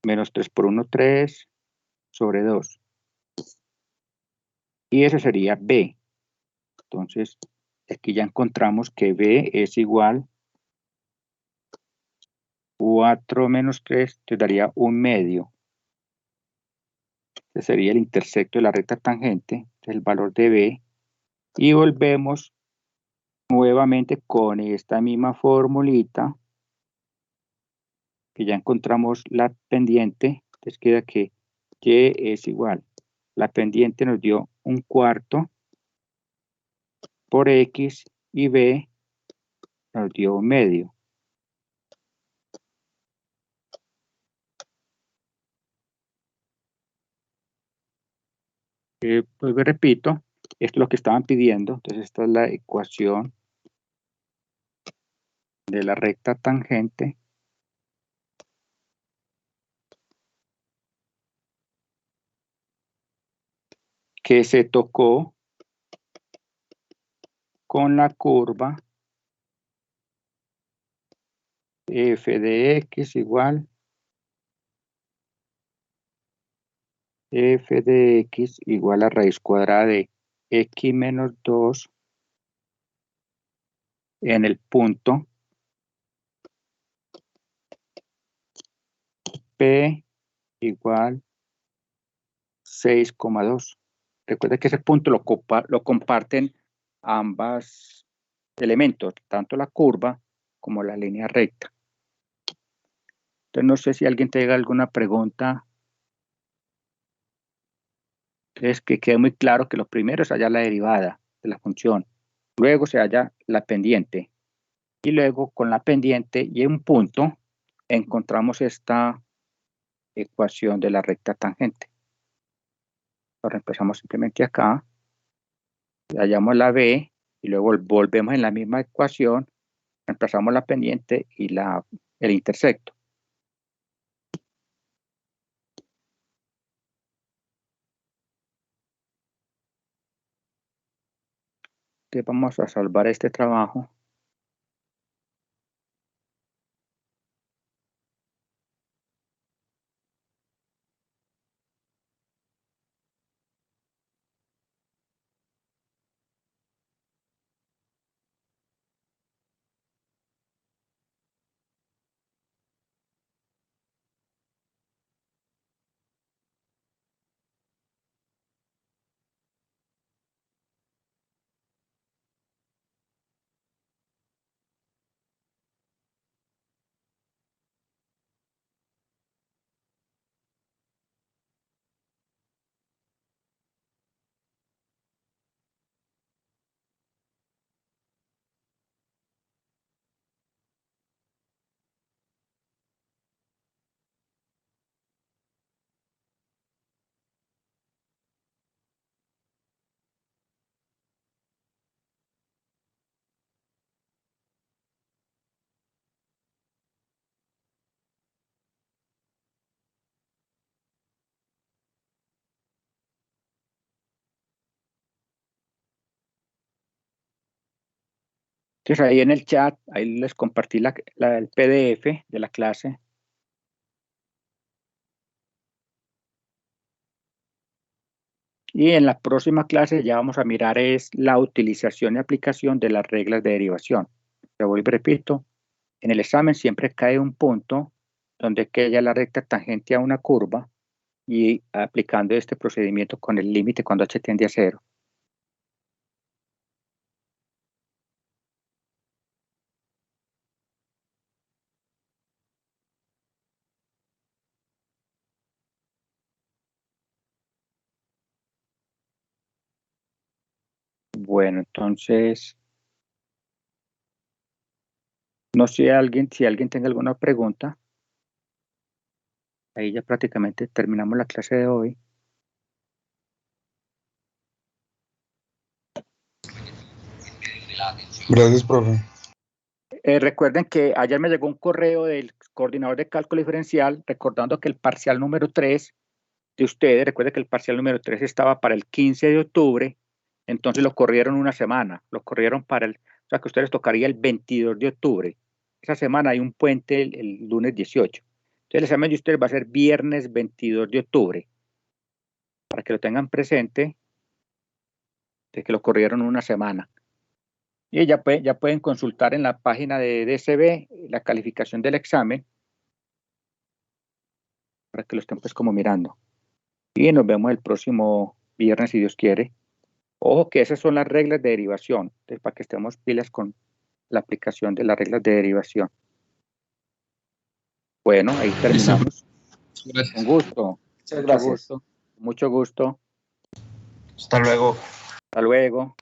menos 3 por 1, 3, sobre 2. Y eso sería B. Entonces, aquí ya encontramos que B es igual a 4 menos 3, te daría 1 medio. Este sería el intersecto de la recta tangente, el valor de B. Y volvemos nuevamente con esta misma formulita, que ya encontramos la pendiente. Entonces queda que Y es igual. La pendiente nos dio 1/4 por X y B nos dio 1 medio. Pues repito, esto es lo que estaban pidiendo. Entonces esta es la ecuación de la recta tangente que se tocó con la curva f de x igual f de x igual a raíz cuadrada de x menos 2 en el punto P igual 6,2. Recuerda que ese punto lo comparten ambos elementos, tanto la curva como la línea recta. Entonces, no sé si alguien te haga alguna pregunta. Es que quede muy claro que lo primero es hallar la derivada de la función. Luego se halla la pendiente. Y luego con la pendiente y un punto encontramos esta ecuación de la recta tangente. Lo reemplazamos simplemente acá. Hallamos la b y luego volvemos en la misma ecuación. Reemplazamos la pendiente y el intersecto. Entonces vamos a salvar este trabajo. Entonces ahí en el chat, ahí les compartí el PDF de la clase. Y en la próxima clase ya vamos a mirar es la utilización y aplicación de las reglas de derivación. Te vuelvo y repito, en el examen siempre cae un punto donde queda la recta tangente a una curva y aplicando este procedimiento con el límite cuando h tiende a 0. Bueno, entonces, no sé si alguien tenga alguna pregunta. Ahí ya prácticamente terminamos la clase de hoy. Gracias, profe. Recuerden que ayer me llegó un correo del coordinador de cálculo diferencial recordando que el parcial número 3 de ustedes, recuerden que el parcial número 3 estaba para el 15 de octubre, entonces lo corrieron una semana, lo corrieron o sea que a ustedes tocaría el 22 de octubre. Esa semana hay un puente el lunes 18. Entonces el examen de ustedes va a ser viernes 22 de octubre, para que lo tengan presente, de que lo corrieron una semana. Y ya pueden consultar en la página de DSB la calificación del examen, para que lo estén pues como mirando. Y nos vemos el próximo viernes si Dios quiere. Ojo que esas son las reglas de derivación, entonces, para que estemos pilas con la aplicación de las reglas de derivación. Bueno, ahí terminamos. Gracias. Un gusto. Muchas Mucho gracias. gusto. Mucho gusto. Hasta luego. Hasta luego.